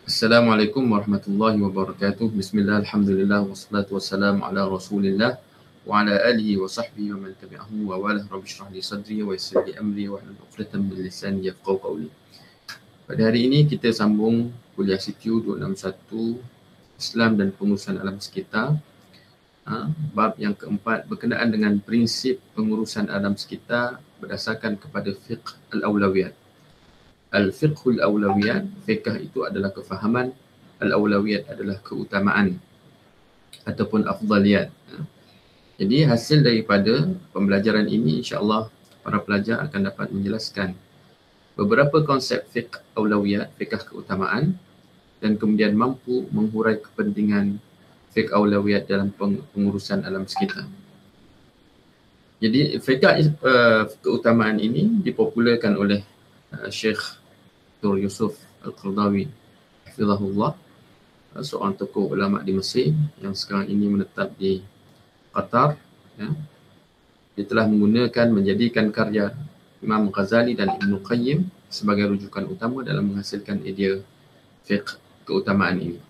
Assalamualaikum warahmatullahi wabarakatuh. Bismillah, alhamdulillah, wassalatu wassalamu ala rasulillah wa ala alihi wa sahbihi wa man tabi'ahu wa walah. Rabbi shrah li sadri wa yassir li amri wa hlul 'uqdatam min lisani yafqahu qawli. Pada hari ini kita sambung kuliah CQ 261 Islam dan pengurusan alam sekitar. Bab yang keempat berkenaan dengan prinsip pengurusan alam sekitar berdasarkan kepada fiqh al-awlawiyat. Al-fiqhul awlawiyat, fiqh itu adalah kefahaman, al-awlawiyat adalah keutamaan ataupun afdaliyat. Jadi hasil daripada pembelajaran ini, insya-Allah para pelajar akan dapat menjelaskan beberapa konsep fiqh awlawiyat, fiqh keutamaan, dan kemudian mampu menghurai kepentingan fiqh awlawiyat dalam pengurusan alam sekitar. Jadi fiqh keutamaan ini dipopularkan oleh Syekh Dr. Yusuf Al-Qaradawi hafizahullah, seorang tokoh ulama di Mesir yang sekarang ini menetap di Qatar. Dia telah menjadikan karya Imam Ghazali dan Ibn Qayyim sebagai rujukan utama dalam menghasilkan idea fiqh keutamaan ini.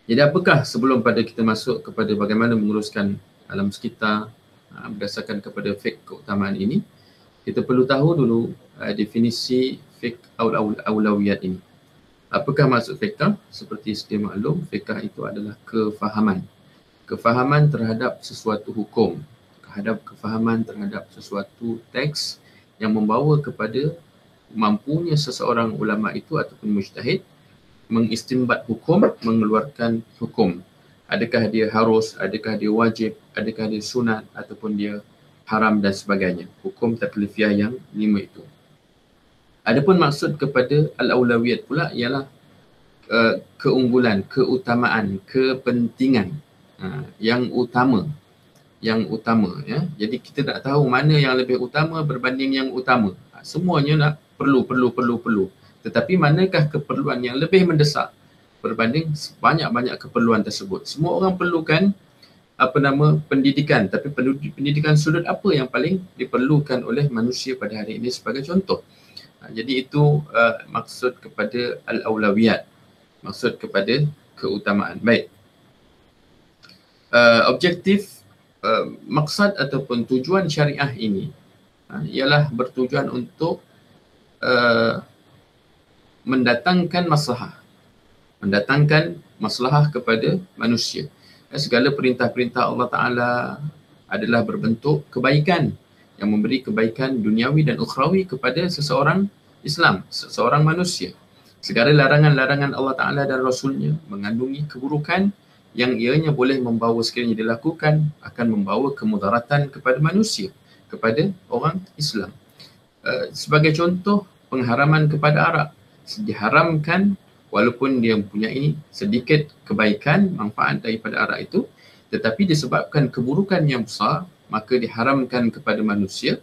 Jadi apakah sebelum pada kita masuk kepada bagaimana menguruskan alam sekitar berdasarkan kepada fiqh keutamaan ini, kita perlu tahu dulu definisi fiqh awlawiyat ini. Apakah maksud fiqh? Seperti sedia maklum, fiqh itu adalah kefahaman. Kefahaman terhadap sesuatu hukum, kefahaman terhadap sesuatu teks yang membawa kepada mampunya seseorang ulama itu ataupun mujtahid mengistinbat hukum, mengeluarkan hukum. Adakah dia harus, adakah dia wajib, adakah dia sunat ataupun dia haram dan sebagainya. Hukum taklifiyah yang 5 itu. Adapun maksud kepada al-awlawiyat pula ialah keunggulan, keutamaan, kepentingan yang utama. Ya. Jadi kita nak tahu mana yang lebih utama berbanding yang utama. Semuanya nak perlu. Tetapi manakah keperluan yang lebih mendesak berbanding banyak-banyak keperluan tersebut. Semua orang perlukan pendidikan, tapi pendidikan sudut apa yang paling diperlukan oleh manusia pada hari ini sebagai contoh. Jadi itu maksud kepada al-awlawiyat, maksud kepada keutamaan. Baik. Objektif, maksad ataupun tujuan syariah ini ialah bertujuan untuk mendatangkan maslahah kepada manusia. Segala perintah-perintah Allah Ta'ala adalah berbentuk kebaikan, yang memberi kebaikan duniawi dan ukhrawi kepada seseorang Islam, seseorang manusia. Segala larangan-larangan Allah Ta'ala dan Rasulnya mengandungi keburukan yang ianya boleh membawa, sekiranya dilakukan, akan membawa kemudaratan kepada manusia, kepada orang Islam. Sebagai contoh, pengharaman kepada arak. Diharamkan walaupun dia mempunyai sedikit kebaikan, manfaat daripada arak itu, tetapi disebabkan keburukan yang besar, maka diharamkan kepada manusia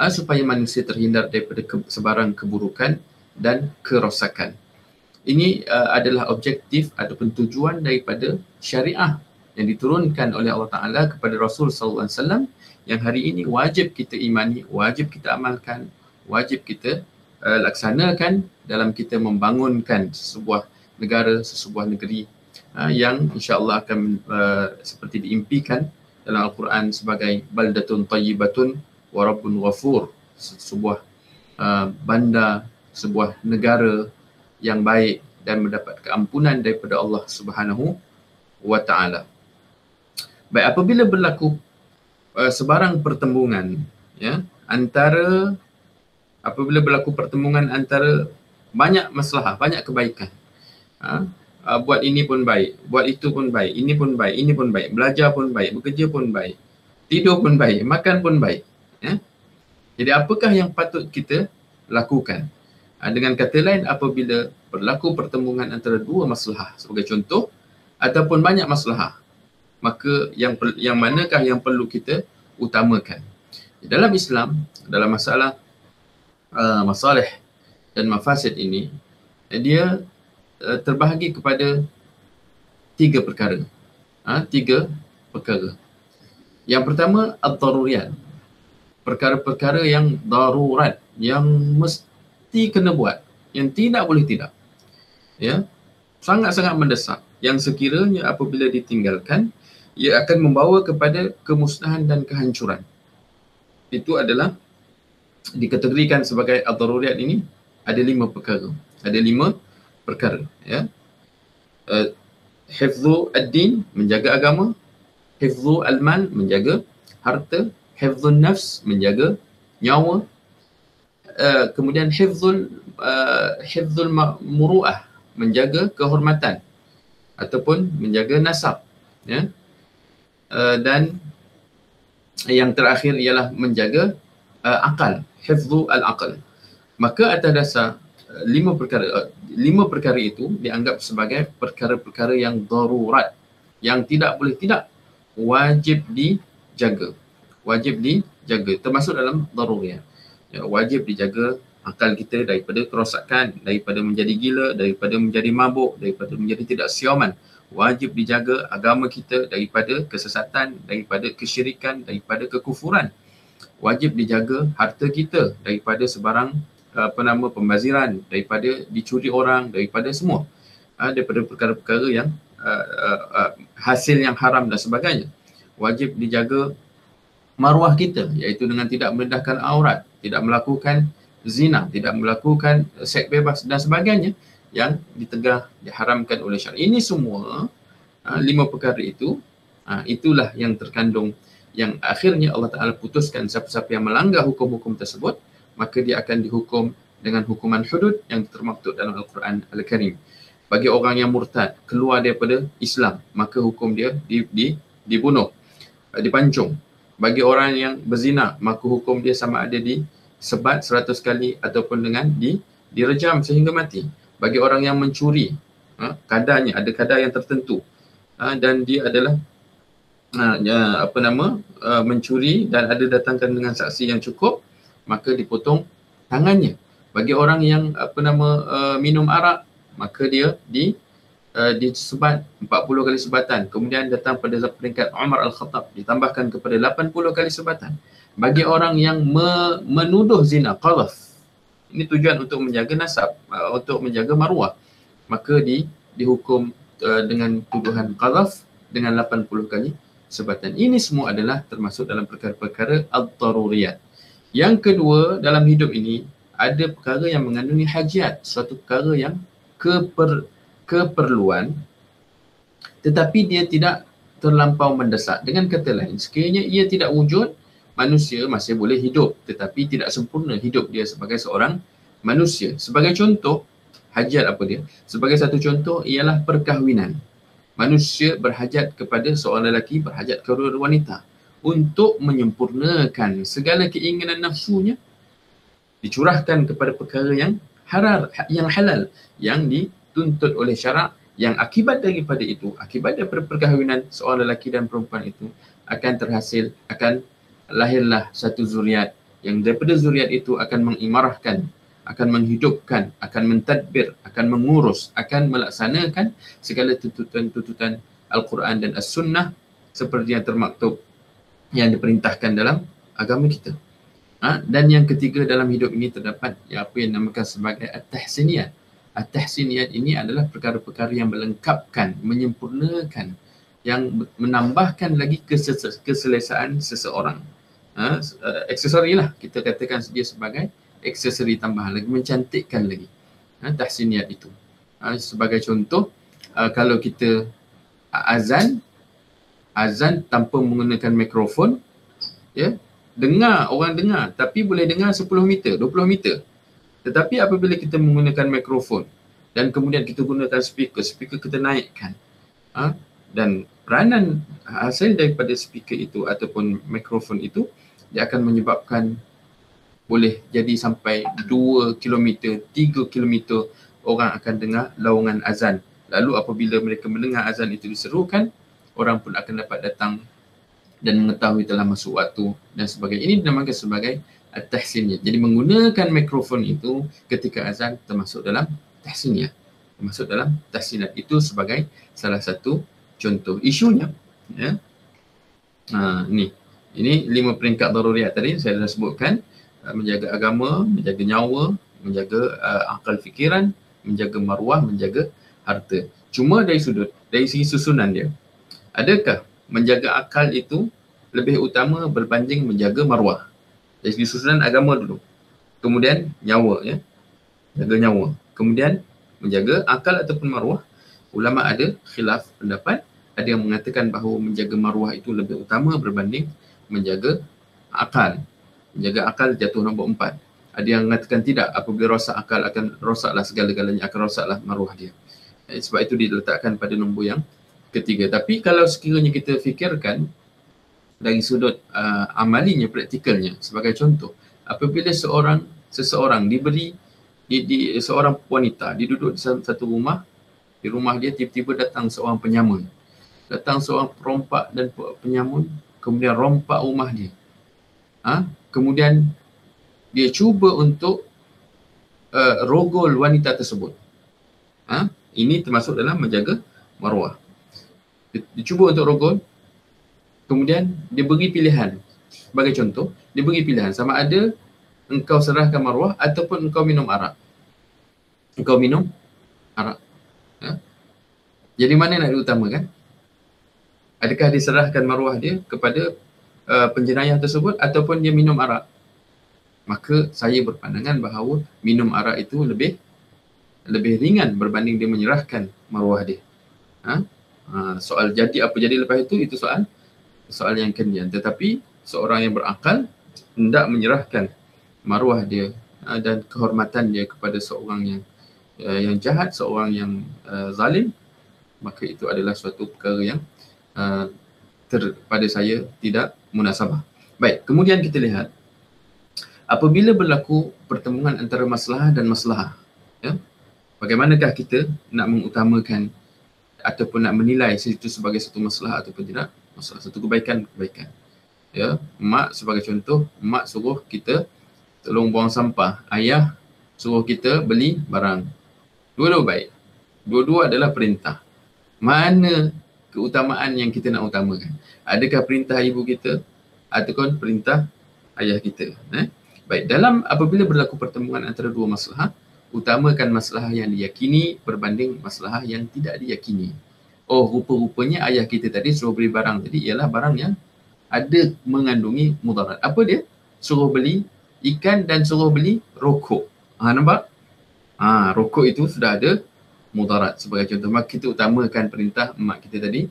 supaya manusia terhindar daripada sebarang keburukan dan kerosakan. Ini adalah objektif ataupun tujuan daripada syariah yang diturunkan oleh Allah Ta'ala kepada Rasul sallallahu alaihi wasallam, yang hari ini wajib kita imani, wajib kita amalkan, wajib kita laksanakan dalam kita membangunkan sebuah negara, sebuah negeri yang insya-Allah akan seperti diimpikan dalam Al-Quran sebagai baldatun tayyibatun wa rabbun ghafur, sebuah bandar, sebuah negara yang baik dan mendapat keampunan daripada Allah Subhanahu wa Ta'ala. Baik, apabila berlaku sebarang pertembungan apabila berlaku pertembungan antara banyak maslahah, banyak kebaikan, buat ini pun baik, buat itu pun baik, ini pun baik, ini pun baik, belajar pun baik, bekerja pun baik, tidur pun baik, makan pun baik. Jadi apakah yang patut kita lakukan? Dengan kata lain, apabila berlaku pertembungan antara dua maslahah sebagai contoh, ataupun banyak maslahah, maka yang manakah yang perlu kita utamakan? Dalam Islam, dalam masalah masalih dan mafasid ini, dia terbahagi kepada 3 perkara. 3 perkara. Yang pertama, ad-daruriyat. Perkara-perkara yang darurat, yang mesti kena buat, yang tidak boleh tidak. ya, sangat-sangat mendesak, yang sekiranya apabila ditinggalkan ia akan membawa kepada kemusnahan dan kehancuran. Itu adalah dikategorikan sebagai ad-daruriyat. Ini ada 5 perkara. Ada 5 perkara, ya. Hifzu ad-din, menjaga agama; hifzu al-mal, menjaga harta; hifzun nafs, menjaga nyawa; kemudian hifzul muru'ah, menjaga kehormatan ataupun menjaga nasab, ya. Dan yang terakhir ialah menjaga akal, hifzu al-aqal. Maka atas dasar 5 perkara itu dianggap sebagai perkara-perkara yang darurat, yang tidak boleh tidak, wajib dijaga. Wajib dijaga, termasuk dalam daruriyat. Ya, wajib dijaga akal kita daripada kerosakan, daripada menjadi gila, daripada menjadi mabuk, daripada menjadi tidak siaman. Wajib dijaga agama kita daripada kesesatan, daripada kesyirikan, daripada kekufuran. Wajib dijaga harta kita daripada sebarang pembaziran, daripada dicuri orang, daripada semua, daripada perkara-perkara yang hasil yang haram dan sebagainya. Wajib dijaga maruah kita, iaitu dengan tidak merendahkan aurat, tidak melakukan zina, tidak melakukan seks bebas dan sebagainya yang ditegah, diharamkan oleh syariat. Ini semua 5 perkara itu, itulah yang terkandung, yang akhirnya Allah Ta'ala putuskan siapa-siapa yang melanggar hukum-hukum tersebut, maka dia akan dihukum dengan hukuman hudud yang termaktub dalam Al-Quran Al-Karim. Bagi orang yang murtad, keluar daripada Islam, maka hukum dia dibunuh, dipancung. Bagi orang yang berzina, maka hukum dia sama ada disebat 100 kali ataupun dengan direjam sehingga mati. Bagi orang yang mencuri, kadarnya, ada kadar yang tertentu, dan dia adalah mencuri dan ada datangkan dengan saksi yang cukup, maka dipotong tangannya. Bagi orang yang minum arak, maka dia disebat 40 kali sebatan. Kemudian datang pada peringkat Umar Al-Khattab, ditambahkan kepada 80 kali sebatan. Bagi orang yang menuduh zina, qadhaf, ini tujuan untuk menjaga nasab, untuk menjaga maruah, maka dihukum dengan tuduhan qadhaf dengan 80 kali sebatan. Ini semua adalah termasuk dalam perkara-perkara ad-daruriyat. Yang kedua, dalam hidup ini ada perkara yang mengandungi hajat, suatu perkara yang keperluan, tetapi dia tidak terlampau mendesak. Dengan kata lain, sekiranya ia tidak wujud, manusia masih boleh hidup, tetapi tidak sempurna hidup dia sebagai seorang manusia. Sebagai contoh, hajat apa dia? Sebagai satu contoh ialah perkahwinan. Manusia berhajat kepada seorang lelaki, berhajat kepada wanita untuk menyempurnakan segala keinginan nafsunya, dicurahkan kepada perkara yang halal, yang dituntut oleh syarak, yang akibat daripada itu, akibat daripada perkahwinan seorang lelaki dan perempuan itu akan terhasil, akan lahirlah satu zuriat, yang daripada zuriat itu akan mengimarahkan, akan menghidupkan, akan mentadbir, akan mengurus, akan melaksanakan segala tuntutan-tuntutan Al-Quran dan As-Sunnah seperti yang termaktub, yang diperintahkan dalam agama kita. Dan yang ketiga, dalam hidup ini terdapat apa yang dinamakan sebagai at-tahsiniyat. At-tahsiniyat ini adalah perkara-perkara yang melengkapkan, menyempurnakan, yang menambahkan lagi keselesaan seseorang. Aksesori lah, kita katakan dia sebagai aksesori tambahan lagi, mencantikkan lagi tahsiniyat itu. Sebagai contoh, kalau kita azan tanpa menggunakan mikrofon, ya, orang dengar, tapi boleh dengar 10 meter, 20 meter. Tetapi apabila kita menggunakan mikrofon dan kemudian kita gunakan speaker kita naikkan, dan peranan hasil daripada speaker itu ataupun mikrofon itu, dia akan menyebabkan boleh jadi sampai 2 km, 3 km orang akan dengar laungan azan. Lalu apabila mereka mendengar azan itu diserukan, orang pun akan dapat datang dan mengetahui telah masuk waktu dan sebagainya. Ini dinamakan sebagai at-tahsiniyat. Jadi menggunakan mikrofon itu ketika azan termasuk dalam tahsiniyat. Termasuk dalam tahsiniyat itu sebagai salah satu contoh isunya. Ya. Ini 5 peringkat daruriyat tadi saya dah sebutkan. Menjaga agama, menjaga nyawa, menjaga akal fikiran, menjaga maruah, menjaga harta. Cuma dari segi susunan dia, adakah menjaga akal itu lebih utama berbanding menjaga maruah? Dari segi susunan agama dulu. Kemudian nyawa, ya. Jaga nyawa. Kemudian menjaga akal ataupun maruah. Ulama ada khilaf pendapat. Ada yang mengatakan bahawa menjaga maruah itu lebih utama berbanding menjaga akal. Menjaga akal jatuh nombor 4. Ada yang mengatakan tidak, apabila rosak akal akan rosaklah segala-galanya, akan rosaklah maruah dia. Sebab itu diletakkan pada nombor yang ketiga. Tapi kalau sekiranya kita fikirkan dari sudut amalinya, praktikalnya, sebagai contoh, apabila seseorang diberi seorang wanita, dia duduk di satu rumah, di rumah dia tiba-tiba datang seorang penyamun, datang seorang perompak dan penyamun, kemudian rompak rumah dia. Kemudian dia cuba untuk rogol wanita tersebut. Ini termasuk dalam menjaga maruah. Dia cuba untuk rogol, kemudian dia beri pilihan. Sebagai contoh, dia beri pilihan sama ada engkau serahkan maruah ataupun engkau minum arak. Engkau minum arak. Jadi mana nak diutamakan? Adakah diserahkan maruah dia kepada penjenayah tersebut ataupun dia minum arak? Maka saya berpandangan bahawa minum arak itu lebih ringan berbanding dia menyerahkan maruah dia. Soal jadi apa jadi lepas itu soal yang kemudian. Tetapi seorang yang berakal hendak menyerahkan maruah dia dan kehormatan dia kepada seorang yang jahat, seorang yang zalim, maka itu adalah suatu perkara yang pada saya tidak munasabah. Baik, kemudian kita lihat apabila berlaku pertemuan antara maslahah dan maslahah, ya, bagaimanakah kita nak mengutamakan ataupun nak menilai itu sebagai satu maslahah ataupun tidak? Masalah satu kebaikan. Ya, mak sebagai contoh, mak suruh kita tolong buang sampah, ayah suruh kita beli barang. Dua-dua baik. Dua-dua adalah perintah. Mana keutamaan yang kita nak utamakan? Adakah perintah ibu kita ataupun perintah ayah kita? Baik, apabila berlaku pertemuan antara dua maslahah, utamakan maslahah yang diyakini berbanding maslahah yang tidak diyakini. Oh, rupa-rupanya ayah kita tadi suruh beli barang tadi ialah barang yang ada mengandungi mudarat. Apa dia? Suruh beli ikan dan suruh beli rokok. Nampak? Rokok itu sudah ada mudarat sebagai contoh. Maka kita utamakan perintah mak kita tadi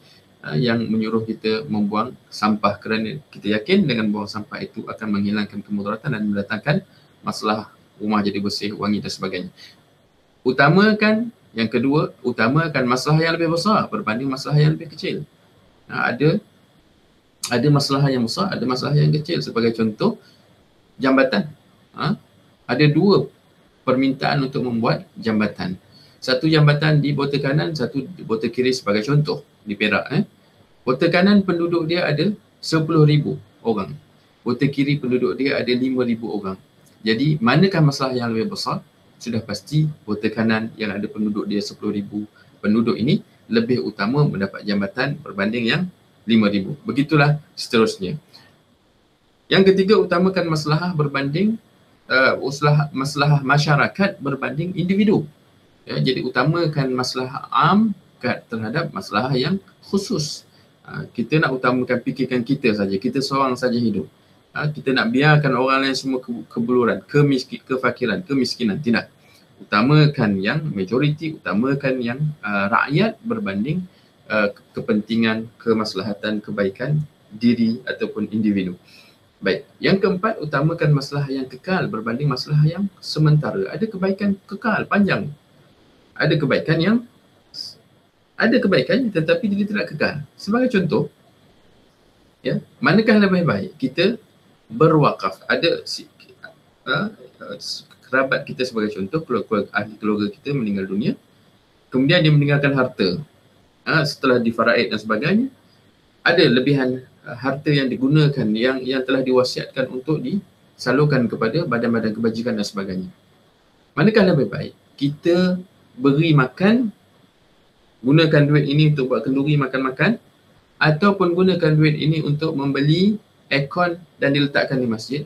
yang menyuruh kita membuang sampah kerana kita yakin dengan buang sampah itu akan menghilangkan kemudaratan dan mendatangkan masalah rumah jadi bersih, wangi dan sebagainya. Yang kedua, utamakan masalah yang lebih besar berbanding masalah yang lebih kecil. Ada masalah yang besar, ada masalah yang kecil. Sebagai contoh, jambatan. Ada dua permintaan untuk membuat jambatan. Satu jambatan di botol kanan, satu di botol kiri sebagai contoh di Perak. Botol kanan penduduk dia ada 10,000 orang. Botol kiri penduduk dia ada 5,000 orang. Jadi manakah masalah yang lebih besar? Sudah pasti botol kanan yang ada penduduk dia 10,000 penduduk ini lebih utama mendapat jambatan berbanding yang 5,000. Begitulah seterusnya. Yang ketiga, utamakan maslahah berbanding maslahah masyarakat berbanding individu. Ya, jadi utamakan maslahah am terhadap maslahah yang khusus. Kita nak utamakan fikirkan kita saja, kita seorang saja hidup. Kita nak biarkan orang lain semua kebuluran, kefakiran, kemiskinan. Tidak. Utamakan yang majoriti, utamakan yang rakyat berbanding kepentingan, kemaslahatan, kebaikan diri ataupun individu. Baik, yang keempat, utamakan masalah yang kekal berbanding masalah yang sementara. Ada kebaikan kekal, panjang. Ada kebaikan tetapi dia tidak kekal. Sebagai contoh, ya, manakah lebih baik kita berwakaf? Ada kerabat kita sebagai contoh, ahli keluarga kita meninggal dunia, kemudian dia meninggalkan harta. Setelah difaraid dan sebagainya, ada lebihan harta yang digunakan, yang telah diwasiatkan untuk disalurkan kepada badan-badan kebajikan dan sebagainya. Manakah lebih baik? Kita beri makan, gunakan duit ini untuk buat kenduri makan-makan, ataupun gunakan duit ini untuk membeli aircon dan diletakkan di masjid?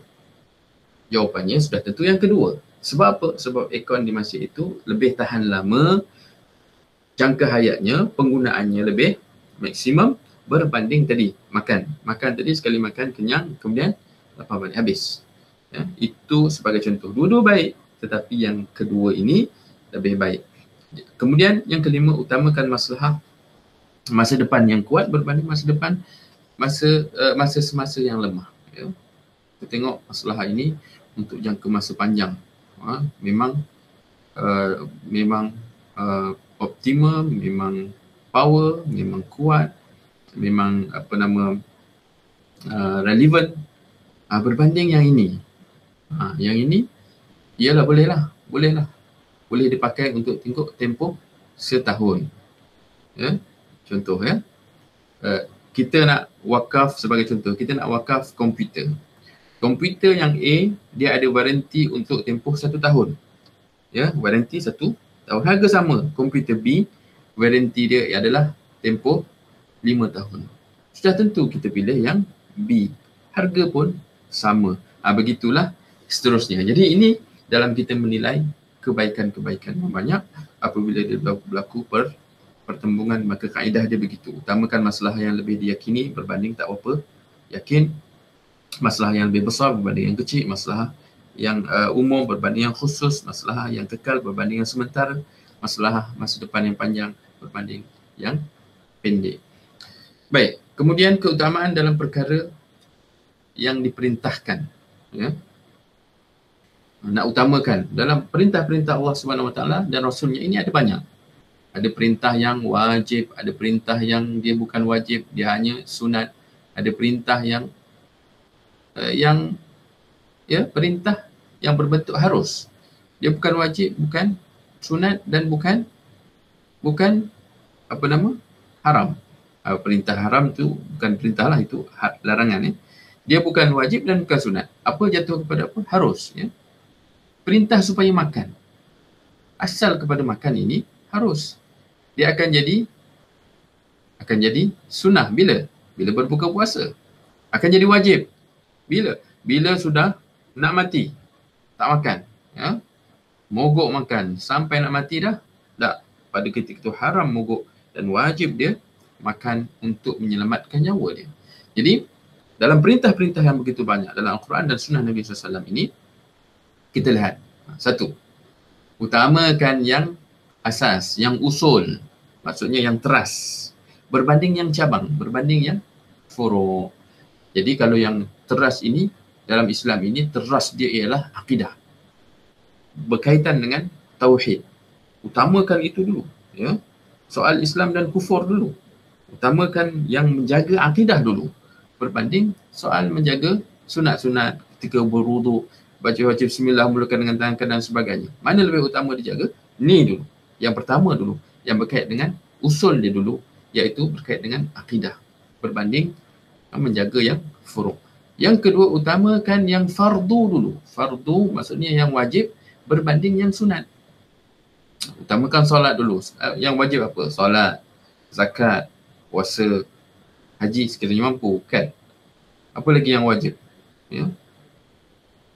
Jawapannya sudah tentu yang kedua. Sebab apa? Sebab aircon di Mesir itu lebih tahan lama, jangka hayatnya, penggunaannya lebih maksimum berbanding tadi makan. Makan tadi sekali makan kenyang, kemudian lapar balik habis. Ya, itu sebagai contoh. Dua-dua baik, tetapi yang kedua ini lebih baik. Kemudian yang kelima, utamakan masalah masa depan yang kuat berbanding masa depan masa semasa yang lemah. Ya. Kita tengok masalah ini untuk jangka masa panjang. Memang optimum, memang power, memang kuat, memang relevant berbanding yang ini. Yang ini ialah boleh dipakai untuk tengok tempoh setahun. Ya, contoh ya. Kita nak wakaf sebagai contoh, kita nak wakaf komputer. Komputer yang A, dia ada waranti untuk tempoh 1 tahun. Ya, waranti 1 tahun. Harga sama. Komputer B, waranti dia adalah tempoh 5 tahun. Sudah tentu kita pilih yang B. Harga pun sama. Begitulah seterusnya. Jadi ini dalam kita menilai kebaikan-kebaikan yang banyak apabila dia berlaku pertembungan, maka kaedah dia begitu. Utamakan masalah yang lebih diyakini berbanding tak apa yakin, masalah yang lebih besar berbanding yang kecil, masalah yang umum berbanding yang khusus, masalah yang kekal berbanding yang sementara, masalah masa depan yang panjang berbanding yang pendek. Baik, kemudian keutamaan dalam perkara yang diperintahkan. Ya. Nak utamakan dalam perintah-perintah Allah Subhanahu Wa Taala dan Rasulnya ini ada banyak. Ada perintah yang wajib, ada perintah yang dia bukan wajib, dia hanya sunat. Ada perintah yang perintah yang berbentuk harus. Dia bukan wajib, bukan sunat dan bukan haram. Perintah haram tu bukan perintah lah, itu larangan. Dia bukan wajib dan bukan sunat. Apa jatuh kepada apa? Harus. Ya. Perintah supaya makan. Asal kepada makan ini harus. Dia akan jadi sunnah bila berbuka puasa. Akan jadi wajib bila sudah nak mati tak makan, ya, mogok makan sampai nak mati dah, tak, pada ketika itu haram mogok dan wajib dia makan untuk menyelamatkan nyawa dia. Jadi dalam perintah-perintah yang begitu banyak dalam Al-Quran dan Sunnah Nabi SAW ini, kita lihat, satu, utamakan yang asas, yang usul, maksudnya yang teras, berbanding yang cabang, berbanding yang furu'. Jadi kalau yang teras ini, dalam Islam ini, teras dia ialah akidah, berkaitan dengan tauhid. Utamakan itu dulu. Ya. Soal Islam dan kufur dulu. Utamakan yang menjaga akidah dulu, berbanding soal menjaga sunat-sunat ketika berwuduk, baca wajib bismillah, mulakan dengan tangan kanan dan sebagainya. Mana lebih utama dijaga? Ni dulu. Yang pertama dulu, yang berkait dengan usul dia dulu, iaitu berkait dengan akidah, berbanding menjaga yang furu'. Yang kedua, utamakan yang fardu dulu. Fardu maksudnya yang wajib berbanding yang sunat. Utamakan solat dulu. Yang wajib apa? Solat, zakat, puasa, haji sekiranya mampu, kan? Apa lagi yang wajib? Ya.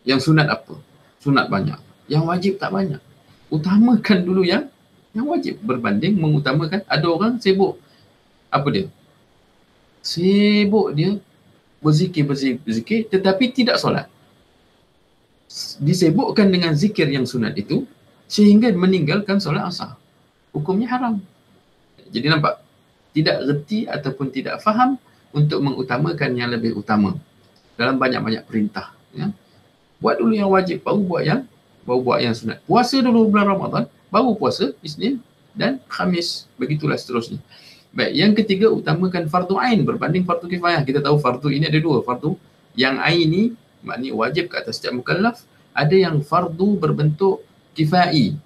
Yang sunat apa? Sunat banyak. Yang wajib tak banyak. Utamakan dulu yang wajib berbanding mengutamakan. Ada orang sibuk, apa dia? Sibuk dia berzikir tetapi tidak solat. Disibukkan dengan zikir yang sunat itu sehingga meninggalkan solat asar. Hukumnya haram. Jadi nampak? Tidak reti ataupun tidak faham untuk mengutamakan yang lebih utama dalam banyak-banyak perintah. Ya. Buat dulu yang wajib, baru buat yang sunat. Puasa dulu bulan Ramadan, baru puasa Isnin dan Khamis. Begitulah seterusnya. Baik, yang ketiga, utamakan fardu ain berbanding fardu kifayah. Kita tahu fardu ini ada dua. Fardu yang ain ini maknanya wajib ke atas setiap mukallaf. Ada yang fardu berbentuk kifai.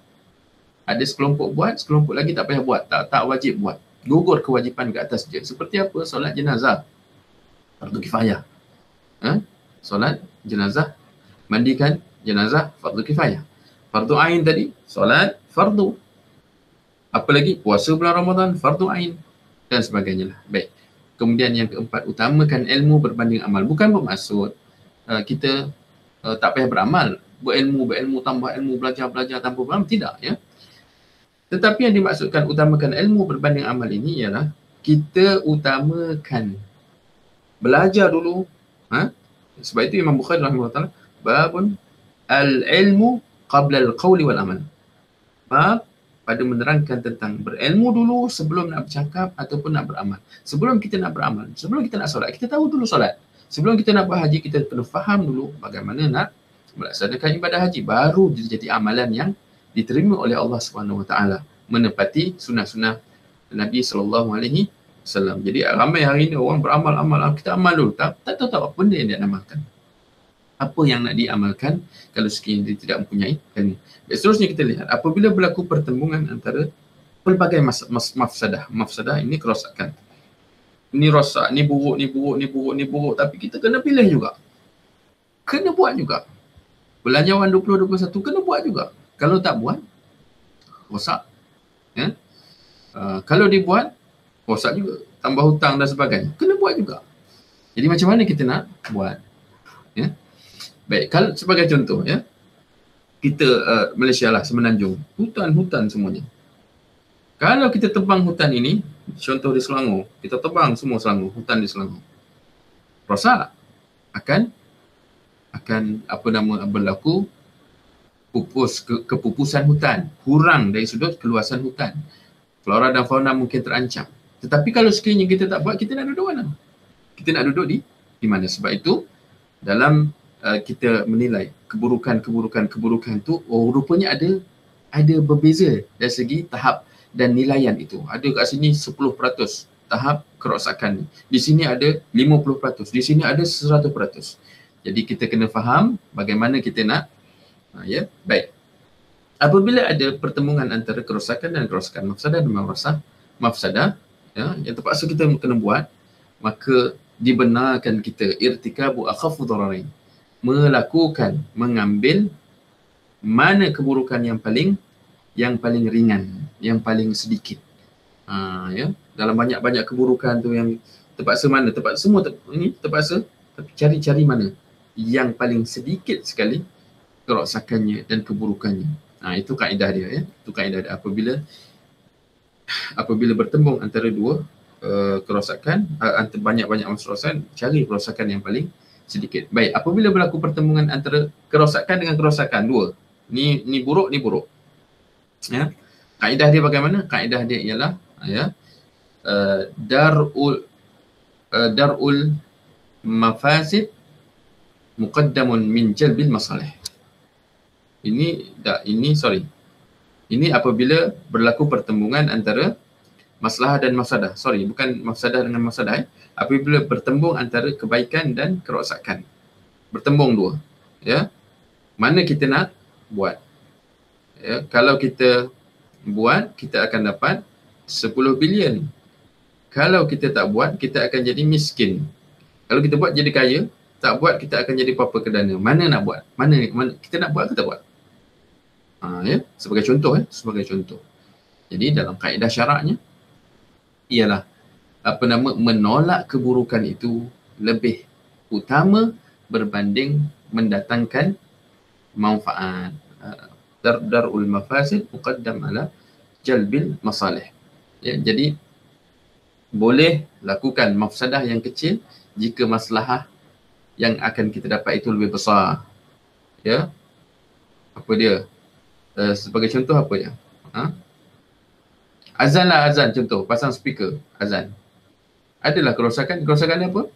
Ada sekelompok buat, sekelompok lagi tak payah buat, tak wajib buat. Gugur kewajipan ke atas dia. Seperti apa? Solat jenazah, fardu kifayah. Solat jenazah, mandikan jenazah, fardu kifayah. Fardu ain tadi, solat fardu. Apa lagi? Puasa bulan Ramadan, fardu ain dan sebagainya lah. Baik. Kemudian yang keempat, utamakan ilmu berbanding amal. Bukan bermaksud kita tak payah beramal, berilmu, tambah ilmu, belajar tanpa beramal, tidak ya. Tetapi yang dimaksudkan utamakan ilmu berbanding amal ini ialah kita utamakan belajar dulu. Sebab itu Imam Bukhari rahimahullah babun al-ilmu qabla al-qawli wal amal. Bab pada menerangkan tentang berilmu dulu sebelum nak bercakap ataupun nak beramal. Sebelum kita nak beramal, sebelum kita nak solat, kita tahu dulu solat. Sebelum kita nak berhaji, kita perlu faham dulu bagaimana nak melaksanakan ibadah haji. Baru jadi amalan yang diterima oleh Allah Subhanahu Wa Taala, menepati sunnah-sunnah Nabi Sallallahu Alaihi Wasallam. Jadi ramai hari ini orang beramal, kita amal dulu, tak tahu apa benda yang dia amalkan. Apa yang nak diamalkan kalau sekiranya dia tidak mempunyai ilmu. Seterusnya kita lihat, apabila berlaku pertembungan antara pelbagai mafsadah ini kerosakan. Ni rosak, ni buruk, tapi kita kena pilih juga. Kena buat juga. Belanjawan 2021 kena buat juga. Kalau tak buat, rosak. Ya? Kalau dibuat, rosak juga. Tambah hutang dan sebagainya. Kena buat juga. Jadi macam mana kita nak buat? Ya? Baik, kalau sebagai contoh ya, kita Malaysia lah, Semenanjung, hutan semuanya. Kalau kita tebang hutan ini, contoh di Selangor, kita tebang semua Selangor, hutan di Selangor, rosak, akan berlaku kepupusan hutan, kurang dari sudut keluasan hutan, flora dan fauna mungkin terancam. Tetapi kalau sekiranya kita tak buat, kita nak duduk mana? Kita nak duduk di mana? Sebab itu dalam kita menilai keburukan tu, rupanya ada berbeza dari segi tahap dan nilaian itu. Ada kat sini 10% tahap kerosakan ni. Di sini ada 50%, di sini ada 100%. Jadi kita kena faham bagaimana kita nak ya. Baik. Apabila ada pertemuan antara kerosakan dan kerosakan, mafsadah dan mafsadah ya, yang terpaksa kita kena buat, maka dibenarkan kita irtikabu akhafu dararain, mengambil mana keburukan yang paling ringan, yang paling sedikit. Ya, dalam banyak keburukan tu yang terpaksa terpaksa, tapi cari mana yang paling sedikit sekali kerosakannya dan keburukannya. Itu kaedah dia ya. Itu kaedah dia. Apabila bertembung antara dua kerosakan, antara banyak kerosakan, cari kerosakan yang paling sedikit. Baik, apabila berlaku pertemuan antara kerosakan dengan kerosakan dua, ni buruk, ni buruk. Ya. Kaedah dia bagaimana? Kaedah dia ialah ya, darul mafasid muqaddamun min jalbil masalih. Ini apabila berlaku pertembungan antara maslahah dan mafsadah. Bukan mafsadah dengan mafsadah. Apabila bertembung antara kebaikan dan kerosakan. Bertembung dua. Ya. Mana kita nak buat? Ya, kalau kita buat, kita akan dapat 10 bilion. Kalau kita tak buat, kita akan jadi miskin. Kalau kita buat, jadi kaya. Tak buat, kita akan jadi papa kedana. Mana nak buat? Mana kita nak buat ke tak buat? Ya, sebagai contoh. Jadi dalam kaedah syaraknya ialah menolak keburukan itu lebih utama berbanding mendatangkan manfaat. Darul mafasid muqaddam ala jalbil masalih. Ya, jadi boleh lakukan mafsadah yang kecil jika maslahah yang akan kita dapat itu lebih besar. Ya. Apa dia? Sebagai contoh apa ya? Azan contoh, pasang speaker azan. Adalah kerosakan dia apa?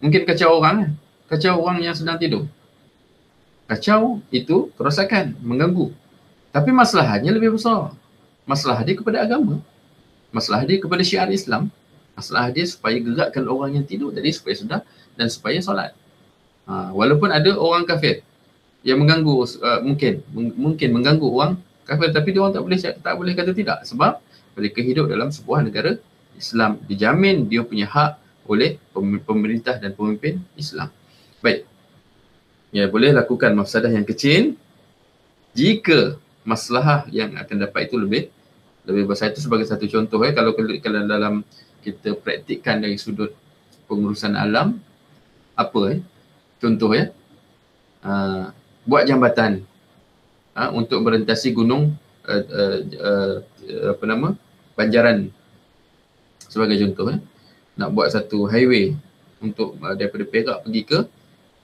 Mungkin kacau orang kacau orang yang sedang tidur. Kacau itu kerosakan, mengganggu. Tapi masalahnya lebih besar. Masalah dia kepada agama. Masalah dia kepada syiar Islam. Masalah dia supaya gerakkan orang yang tidur tadi supaya sedar dan supaya solat. Walaupun ada orang kafir yang mengganggu, mungkin mengganggu orang kafir, tapi dia orang tak boleh kata tidak, sebab mereka hidup dalam sebuah negara Islam, dijamin dia punya hak oleh pemerintah dan pemimpin Islam. Baik. Ya, boleh lakukan mafsadah yang kecil jika maslahah yang akan dapat itu lebih besar. Itu sebagai satu contoh kalau dalam kita praktikkan dari sudut pengurusan alam, contoh buat jambatan untuk merentasi gunung Banjaran sebagai contoh. Nak buat satu highway untuk daripada Perak pergi ke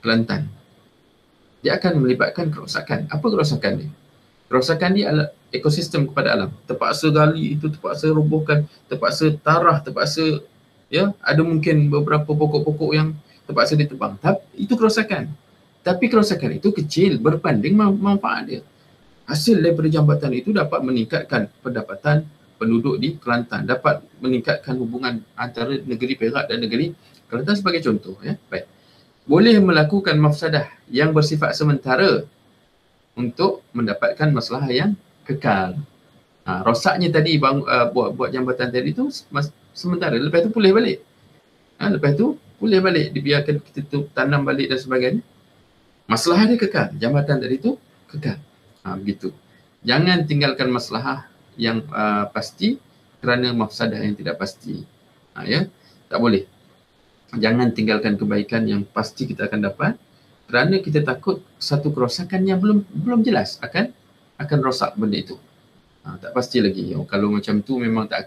Kelantan. Dia akan melibatkan kerosakan. Apa kerosakan dia? Kerosakan dia adalah ekosistem kepada alam. Terpaksa gali itu, terpaksa robohkan, terpaksa tarah, terpaksa ada mungkin beberapa pokok-pokok yang terpaksa ditebang. Itu kerosakan. Tapi kerosakan itu kecil berbanding manfaat dia. Hasil daripada jambatan itu dapat meningkatkan pendapatan penduduk di Kelantan, dapat meningkatkan hubungan antara negeri Perak dan negeri Kelantan sebagai contoh. Baik. Boleh melakukan mafsadah yang bersifat sementara untuk mendapatkan masalah yang kekal. Rosaknya tadi buat jambatan tadi tu sementara, lepas tu pulih balik. Dibiarkan kita tu tanam balik dan sebagainya. Masalah dia kekal, jambatan tadi tu kekal. Begitu. Jangan tinggalkan masalah yang pasti kerana mafsadah yang tidak pasti. Tak boleh. Jangan tinggalkan kebaikan yang pasti kita akan dapat kerana kita takut satu kerosakan yang belum jelas akan rosak benda itu. Tak pasti lagi. Kalau macam tu memang tak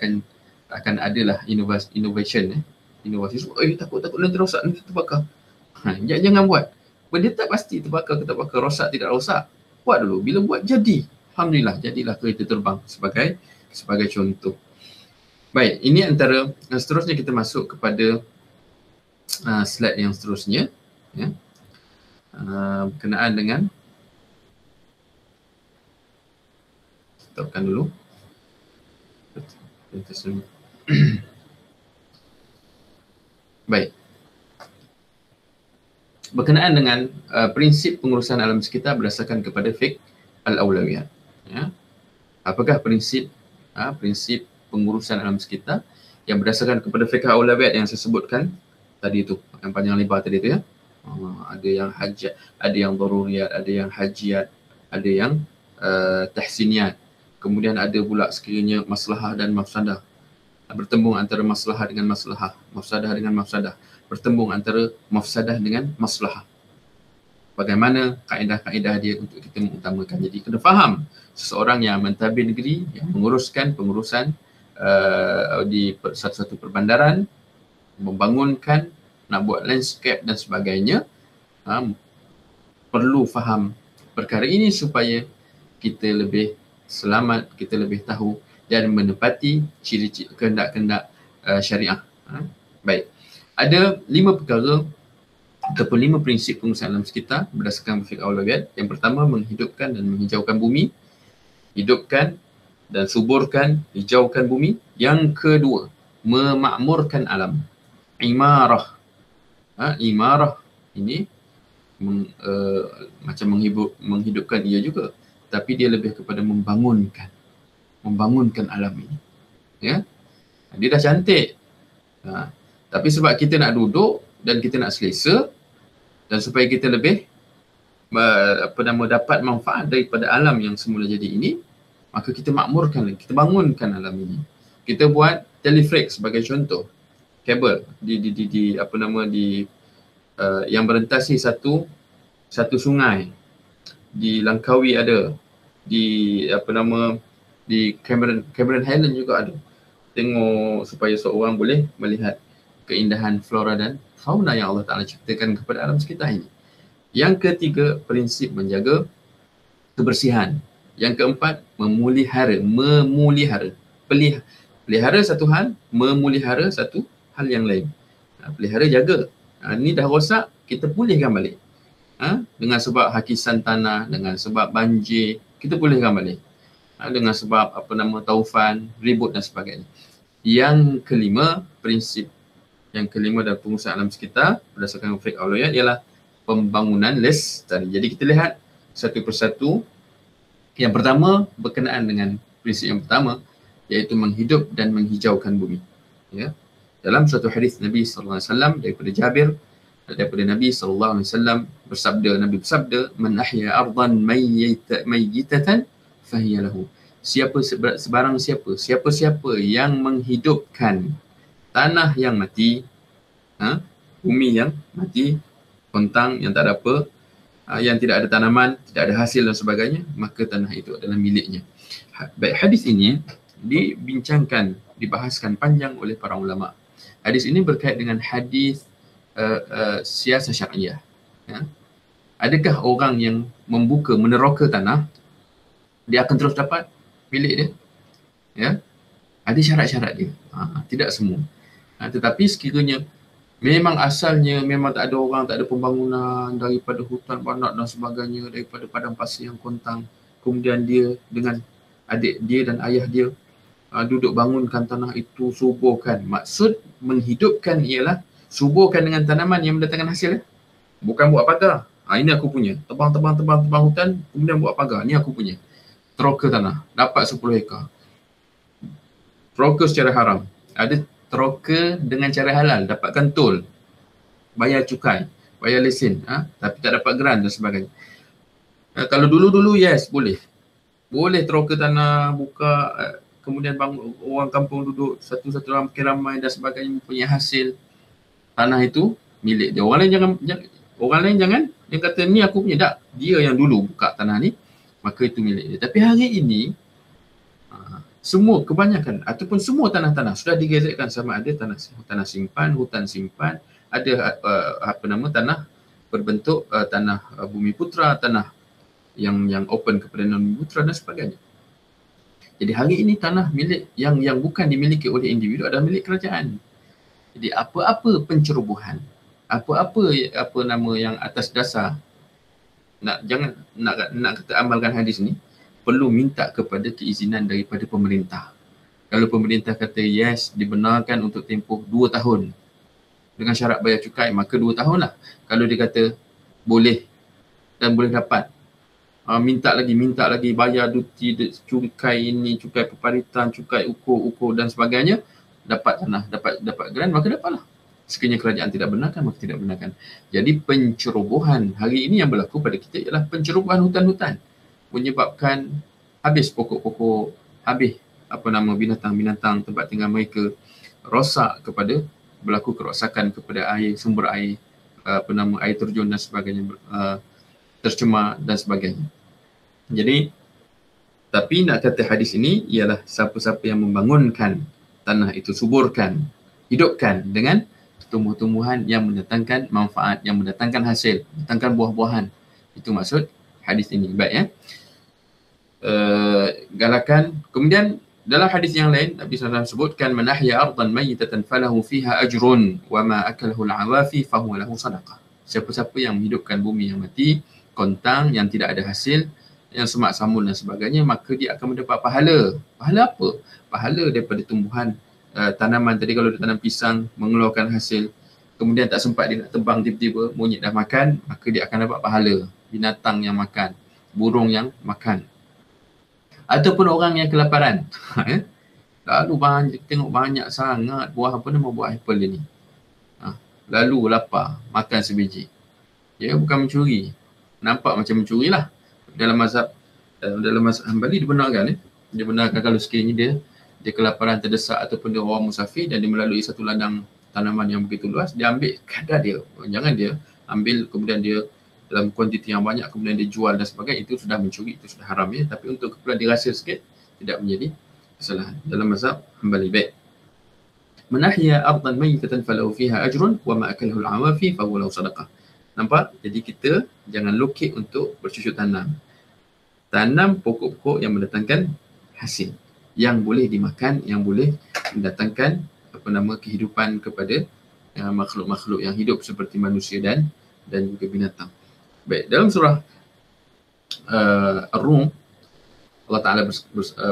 akan adalah innovation. Inovasi. Takut nanti rosak, nanti terbakar. Jangan buat. Benda tak pasti terbakar ke tak bakar, rosak tidak rosak. Buat dulu. Bila buat jadi. Alhamdulillah, jadilah kereta terbang sebagai contoh. Baik, ini antara seterusnya kita masuk kepada slide yang seterusnya. Berkenaan dengan stopkan dulu. Baik. Berkenaan dengan prinsip pengurusan alam sekitar berdasarkan kepada fiqh al-awlawiyat. Apakah prinsip pengurusan alam sekitar yang berdasarkan kepada fiqh al-awlawiyat yang saya sebutkan tadi itu, yang panjang lebar tadi itu ada yang hajat, ada yang daruriyat, ada yang hajiat, ada yang tahsiniyat. Kemudian ada pula sekiranya maslahah dan mafsadah. Bertembung antara maslahah dengan maslahah, mafsadah dengan mafsadah. Bertembung antara mafsadah dengan maslahah. Bagaimana kaedah-kaedah dia untuk kita mengutamakan. Jadi kena faham seseorang yang mentadbir negeri, yang menguruskan pengurusan di satu-satu perbandaran, membangunkan, nak buat landscape dan sebagainya, perlu faham perkara ini supaya kita lebih selamat, kita lebih tahu dan menepati ciri-ciri kehendak-kehendak syariah. Baik. Ada 5 perkara ataupun 5 prinsip pengurusan alam sekitar berdasarkan fiqh aulawiyat. Yang pertama, menghidupkan dan menghijaukan bumi. Hidupkan dan suburkan, hijaukan bumi. Yang kedua, memakmurkan alam. Imarah. Imarah ini macam menghidupkan ia juga, tapi dia lebih kepada membangunkan alam ini. Dia dah cantik, tapi sebab kita nak duduk dan kita nak selesa, dan supaya kita lebih dapat manfaat daripada alam yang semula jadi ini, maka kita makmurkan, kita bangunkan alam ini. Kita buat telefrik sebagai contoh, kabel yang berentasi satu sungai. Di Langkawi ada, di Cameron Highland juga ada. Tengok supaya seorang boleh melihat keindahan flora dan fauna yang Allah Ta'ala ciptakan kepada alam sekitar ini. Yang ketiga, prinsip menjaga kebersihan. Yang keempat, memelihara. Pelihara satu hal, memelihara satu hal yang lain. Pelihara, jaga. Ini dah rosak, kita pulihkan balik. Dengan sebab hakisan tanah, dengan sebab banjir, kita pulihkan balik. Dengan sebab taufan, ribut dan sebagainya. Yang kelima, prinsip yang kelima dalam pengurusan alam sekitar berdasarkan fiqh aulawiyat ialah pembangunan lestari. Jadi kita lihat satu persatu. Yang pertama berkenaan dengan prinsip yang pertama, iaitu menghidup dan menghijaukan bumi. Dalam suatu hadis Nabi sallallahu alaihi wasallam daripada Jabir, daripada Nabi sallallahu alaihi wasallam Nabi bersabda, "Man ahya ardan mayyitatan fahiya lahu." Siapa yang menghidupkan tanah yang mati, bumi yang mati, kontang yang tak ada apa, yang tidak ada tanaman, tidak ada hasil dan sebagainya, maka tanah itu adalah miliknya. Baik, hadis ini dibincangkan, dibahaskan panjang oleh para ulama. Hadis ini berkait dengan hadis siasah syariah. Ya. Adakah orang yang membuka, meneroka tanah, dia akan terus dapat milik dia? Ya, ada syarat-syarat dia. Tidak semua. Tetapi sekiranya memang asalnya memang tak ada orang, tak ada pembangunan, daripada hutan banak dan sebagainya, daripada padang pasir yang kontang, kemudian dia dengan adik dia dan ayah dia duduk bangunkan tanah itu, suburkan. Maksud menghidupkan ialah suburkan dengan tanaman yang mendatangkan hasil. Bukan buat pagar. Ini aku punya. Tebang hutan, kemudian buat pagar. Ini aku punya. Teroka tanah. Dapat 10 ekar. Teroka secara haram. Ada teroka dengan cara halal. Dapatkan tol. Bayar cukai. Bayar lesen. Tapi tak dapat geran dan sebagainya. Kalau dulu-dulu, yes, boleh. Boleh teroka tanah, buka, kemudian orang kampung duduk satu-satu makin ramai dan sebagainya, punya hasil. Tanah itu milik dia. Orang lain jangan yang kata ni aku punya. Tak, dia yang dulu buka tanah ni, maka itu milik dia. Tapi hari ini semua, kebanyakan ataupun semua tanah-tanah sudah digazetkan, sama ada tanah simpan, hutan simpan, ada tanah berbentuk tanah bumi putra, tanah yang open kepada non-bumi putra dan sebagainya. Jadi hari ini tanah milik yang bukan dimiliki oleh individu adalah milik kerajaan. Jadi apa-apa pencerobohan, apa-apa yang atas dasar nak kata amalkan hadis ni, perlu minta kepada keizinan daripada pemerintah. Kalau pemerintah kata yes, dibenarkan untuk tempoh 2 tahun dengan syarat bayar cukai, maka 2 tahun lah. Kalau dia kata boleh dan boleh dapat, minta lagi bayar duti, cukai ini, cukai peparitan, cukai ukur dan sebagainya, dapat tanah, dapat geran, maka dapatlah. Sekiranya kerajaan tidak benarkan, maka tidak benarkan. Jadi pencerobohan hari ini yang berlaku pada kita ialah pencerobohan hutan-hutan, menyebabkan habis pokok-pokok, habis binatang-binatang tempat tinggal mereka, rosak kepada, berlaku kerosakan kepada air, sumber air, air terjun dan sebagainya, tercemar dan sebagainya. Jadi, tapi nak kata hadis ini ialah siapa-siapa yang membangunkan tanah itu, suburkan, hidupkan dengan tumbuh-tumbuhan yang mendatangkan manfaat, yang mendatangkan hasil, mendatangkan buah-buahan. Itu maksud hadis ini. Baik, ya. Galakan. Kemudian dalam hadis yang lain, Nabi SAW sebutkan, man ahya ardan mayyitatan falahu fiha ajrun wa ma akalahu al-awafi fahuwa lahu sadaqah. Siapa-siapa yang menghidupkan bumi yang mati, kontang, yang tidak ada hasil, yang semak samun dan sebagainya, maka dia akan mendapat pahala. Pahala apa? Pahala daripada tumbuhan tanaman tadi. Kalau dia tanam pisang, mengeluarkan hasil, kemudian tak sempat dia nak tebang, tiba-tiba monyet dah makan, maka dia akan dapat pahala. Binatang yang makan, burung yang makan. Ataupun orang yang kelaparan, lalu tengok banyak sangat buah buah apple ni, lalu lapar, makan sebiji. Dia bukan mencuri, nampak macam mencuri lah. Dalam mazhab Hanbali dibenarkan, dia benarkan kalau sekiranya dia kelaparan, terdesak, ataupun dia orang musafir dan dia melalui satu ladang tanaman yang begitu luas, dia ambil kadar dia. Jangan dia ambil kemudian dia dalam kuantiti yang banyak kemudian dia jual dan sebagainya, itu sudah mencuri, itu sudah haram, ya. Tapi untuk keperluan dirasa sikit, tidak menjadi kesalahan dalam mazhab Hanbali. Baik. Man ahya ardan mayyitatan falahu fiha ajrun wa ma akalahu al-awafi fa huwa lahu sadaqah. Nampak? Jadi kita jangan lokek untuk bercucuk tanam. Tanam pokok-pokok yang mendatangkan hasil, yang boleh dimakan, yang boleh mendatangkan kehidupan kepada makhluk-makhluk yang hidup seperti manusia dan juga binatang. Baik, dalam surah Ar-Rum, Allah Ta'ala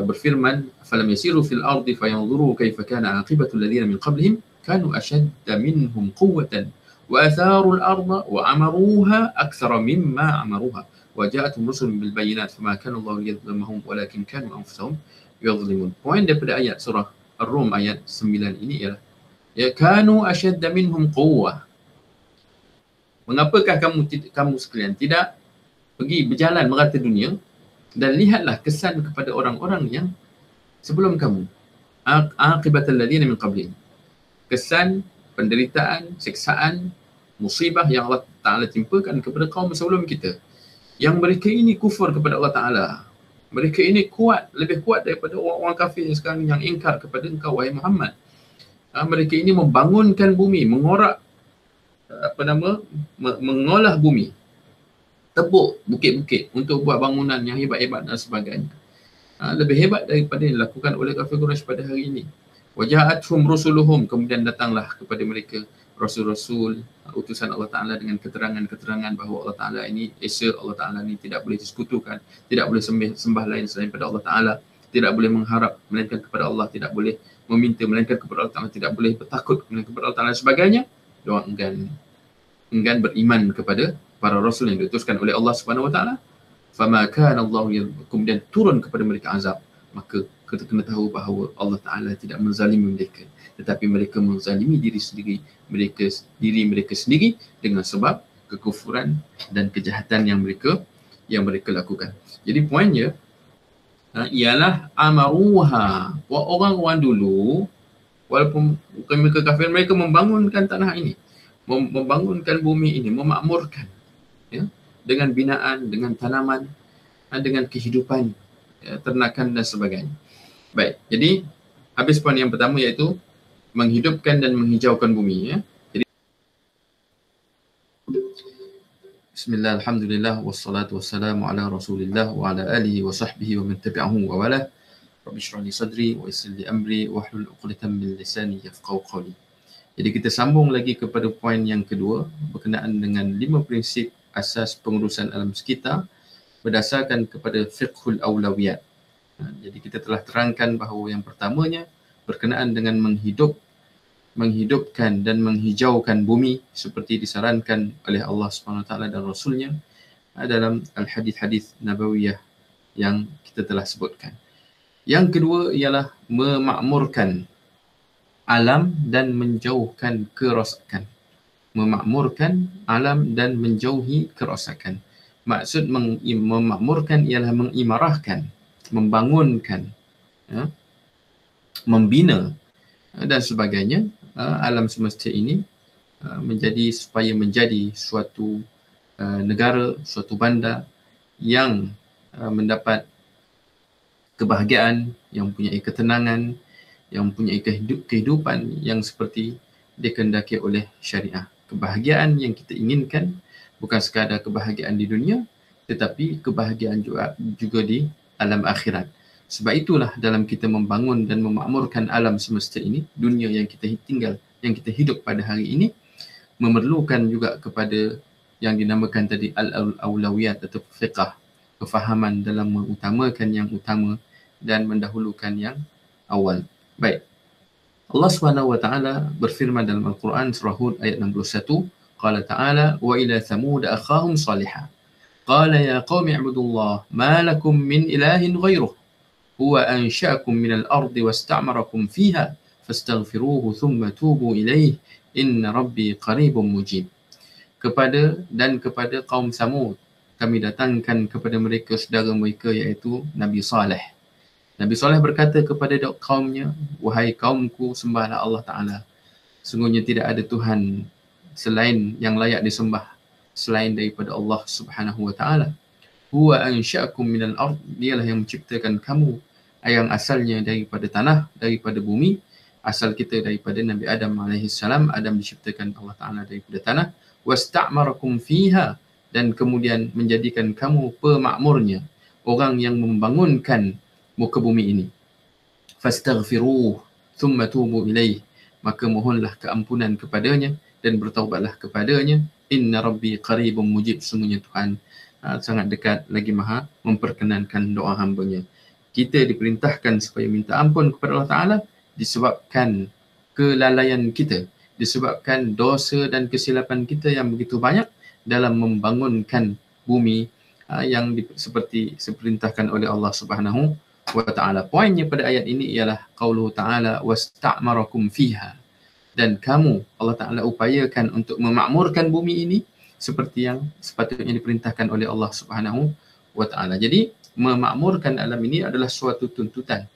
berfirman, falam yasiru fil ardi fayanzuru kaifa kana aqibatu alladhina min qablihim kanu ashadda minhum quwwatan wa atharu al-arda wa amaruha akthara mimma amaruha wa ja'atuhum rusulun bil bayyinat fama kana Allah liyadhlimahum walakin kanu anfusahum yadhlimun. Poin daripada ayat surah Ar-Rum ayat 9 ini ialah, ya, kanu ashadda minhum quwwah. Mengapakah kamu sekalian tidak pergi berjalan merata dunia dan lihatlah kesan kepada orang-orang yang sebelum kamu, aqibatal ladzina min qablihim, kesan penderitaan, siksaan, musibah yang Allah Ta'ala timpakan kepada kaum sebelum kita, yang mereka ini kufur kepada Allah Ta'ala. Mereka ini lebih kuat daripada orang-orang kafir sekarang yang ingkar kepada engkau, wahai Muhammad. Mereka ini membangunkan bumi, mengorak mengolah bumi, tebuk bukit-bukit untuk buat bangunan yang hebat-hebat dan sebagainya. Lebih hebat daripada yang dilakukan oleh kafir Quraisy pada hari ini. Waja'athum rusuluhum, kemudian datanglah kepada mereka rasul-rasul, utusan Allah Ta'ala dengan keterangan-keterangan bahawa Allah Ta'ala ini esa, Allah Ta'ala ini tidak boleh disekutukan, tidak boleh sembah lain selain pada Allah Ta'ala, tidak boleh mengharap melainkan kepada Allah, tidak boleh meminta melainkan kepada Allah Ta'ala, tidak boleh bertakut melainkan kepada Allah Ta'ala dan sebagainya. Diorang enggan beriman kepada para rasul yang diutuskan oleh Allah Subhanahu Wa Ta'ala. Fama kana Allah, kemudian turun kepada mereka azab. Maka kita kena tahu bahawa Allah Ta'ala tidak menzalimi mereka, tetapi mereka menzalimi diri mereka sendiri dengan sebab kekufuran dan kejahatan yang mereka lakukan. Jadi poinnya ialah amaruha, orang-orang dulu walaupun mereka kafir, mereka membangunkan tanah ini, membangunkan bumi ini, memakmurkan, ya, dengan binaan, dengan tanaman, dengan kehidupan, ya, ternakan dan sebagainya. Baik, jadi habis poin yang pertama iaitu menghidupkan dan menghijaukan bumi, ya. Jadi bismillah, alhamdulillah, wassalatu wassalamu ala rasulillah wa ala alihi wa sahbihi wa man tabi'ahu wa wala. Rabbi shrah li sadri wa yassir li amri wahlul 'uqdatam min lisani yafqahu qawli. Jadi kita sambung lagi kepada poin yang kedua berkenaan dengan 5 prinsip asas pengurusan alam sekitar berdasarkan kepada fiqhul awlawiyat. Jadi kita telah terangkan bahawa yang pertamanya berkenaan dengan menghidupkan dan menghijaukan bumi seperti disarankan oleh Allah Subhanahu Wa Taala dan Rasulnya dalam al-hadis-hadis nabawiyah yang kita telah sebutkan. Yang kedua ialah memakmurkan alam dan menjauhkan kerosakan. Memakmurkan alam dan menjauhi kerosakan. Maksud memakmurkan ialah mengimarahkan, membangunkan, ya, membina dan sebagainya alam semesta ini supaya menjadi suatu negara, suatu bandar yang mendapat kebahagiaan, yang mempunyai ketenangan, yang mempunyai kehidupan yang seperti dikehendaki oleh syariah. Kebahagiaan yang kita inginkan bukan sekadar kebahagiaan di dunia, tetapi kebahagiaan juga di alam akhirat. Sebab itulah dalam kita membangun dan memakmurkan alam semesta ini, dunia yang kita tinggal, yang kita hidup pada hari ini, memerlukan juga kepada yang dinamakan tadi al-awlawiyat atau fiqh, kefahaman dalam mengutamakan yang utama dan mendahulukan yang awal. Baik. Allah Subhanahu wa taala berfirman dalam Al-Quran surah Hud ayat 61, qala ta'ala wa ila thamud akhahum salihah qala ya qaumi i'budullah ma lakum min ilahin ghairuh huwa ansha'akum minal ardi wasta'marakum fiha fastaghfiruhu thumma tubu ilaihi inna rabbi qaribun mujib. Kepada kaum Samud kami datangkan kepada mereka saudara mereka iaitu Nabi Saleh. Nabi Saleh berkata kepada kaumnya, wahai kaumku, sembahlah Allah Ta'ala. Sungguhnya tidak ada Tuhan selain yang layak disembah selain daripada Allah Subhanahu Wa Ta'ala. Huwa ansha'akum minal ard, dialah yang menciptakan kamu yang asalnya daripada tanah, daripada bumi. Asal kita daripada Nabi Adam AS. Adam diciptakan Allah Ta'ala daripada tanah. Wasta'marakum fiha, dan kemudian menjadikan kamu pemakmurnya, orang yang membangunkan muka bumi ini. Fastaghfiruh thumma tubu ilaih, maka mohonlah keampunan kepadanya dan bertaubatlah kepadanya. Inna rabbi qaribun mujib, sungguhnya Tuhan sangat dekat lagi maha memperkenankan doa hambanya. Kita diperintahkan supaya minta ampun kepada Allah Ta'ala disebabkan kelalaian kita, disebabkan dosa dan kesilapan kita yang begitu banyak dalam membangunkan bumi yang seperti diperintahkan oleh Allah Subhanahu wa Ta'ala. Poinnya pada ayat ini ialah qauluhu Ta'ala wasta'marakum fiha, dan kamu Allah Ta'ala upayakan untuk memakmurkan bumi ini seperti yang sepatutnya diperintahkan oleh Allah Subhanahu wa Ta'ala. Jadi memakmurkan alam ini adalah suatu tuntutan,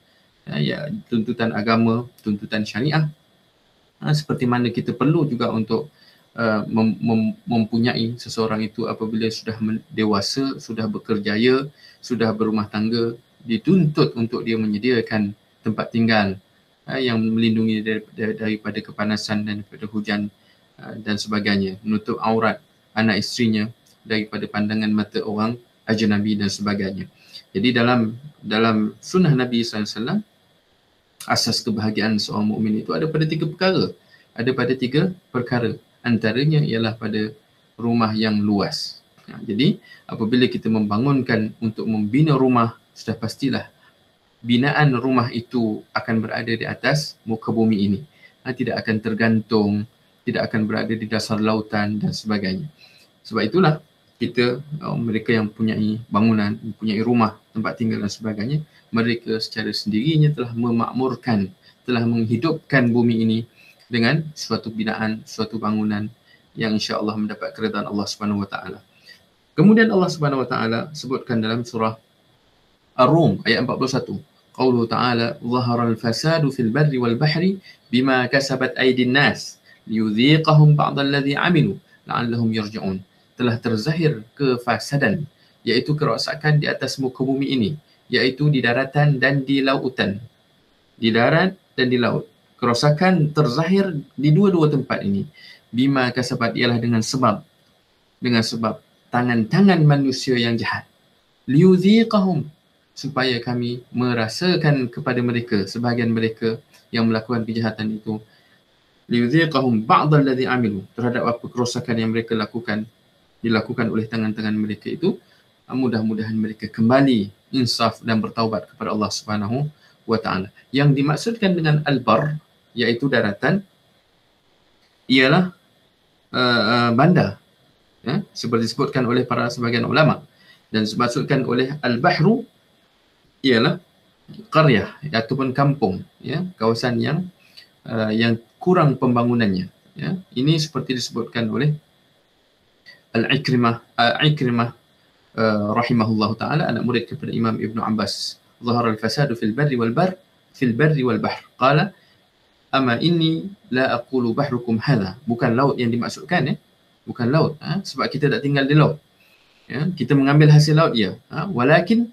ya, tuntutan agama, tuntutan syariah, seperti mana kita perlu juga untuk mempunyai seseorang itu apabila sudah dewasa, sudah berkerjaya, sudah berumah tangga, dituntut untuk dia menyediakan tempat tinggal yang melindungi daripada kepanasan dan daripada hujan dan sebagainya, menutup aurat anak isterinya daripada pandangan mata orang ajnabi dan sebagainya. Jadi dalam sunnah Nabi SAW, asas kebahagiaan seorang mukmin itu ada pada 3 perkara. Ada pada 3 perkara. Antaranya ialah pada rumah yang luas. Jadi apabila kita membangunkan untuk membina rumah, sudah pastilah binaan rumah itu akan berada di atas muka bumi ini. Tidak akan tergantung, tidak akan berada di dasar lautan dan sebagainya. Sebab itulah kita, mereka yang mempunyai bangunan, mempunyai rumah, tempat tinggal dan sebagainya, mereka secara sendirinya telah memakmurkan, telah menghidupkan bumi ini dengan suatu binaan, suatu bangunan yang insya-Allah mendapat keridaan Allah Subhanahu Wa Taala. Kemudian Allah Subhanahu Wa Taala sebutkan dalam surah Ar-Rum ayat 41. Qauluhu ta'ala, "Dhahara al-fasadu fil barri wal bahri bima kasabat aydin nas liyudhiqahum ba'd alladhi 'amilu la'allahum yarji'un." Telah terzahir kefasadan, iaitu kerosakan di atas muka bumi ini, iaitu di daratan dan di lautan. Di darat dan di laut. Kerosakan terzahir di dua-dua tempat ini. Bima kasabat ialah dengan sebab tangan-tangan manusia yang jahat. Liyudhiqahum, supaya kami merasakan kepada mereka, sebahagian mereka yang melakukan kejahatan itu, liyudhiqahum ba'd alladhi 'amilu, terhadap apa kerosakan yang mereka dilakukan oleh tangan-tangan mereka itu, mudah-mudahan mereka kembali insaf dan bertaubat kepada Allah Subhanahu Wa Taala. Yang dimaksudkan dengan al-bar, iaitu daratan, ialah bandar, seperti disebutkan oleh para sebagian ulama, dan dimaksudkan oleh al-bahru ialah qaryah ataupun kampung, kawasan yang kurang pembangunannya. Ini seperti disebutkan oleh Al-Ikrimah rahimahullah ta'ala, anak murid kepada Imam Ibn Abbas. Zahara al-fasadu fil barri wal bahr. Qala, ama inni la aqulu bahrukum hadha. Bukan laut yang dimaksudkan, bukan laut, sebab kita tak tinggal di laut. Kita mengambil hasil laut, walakin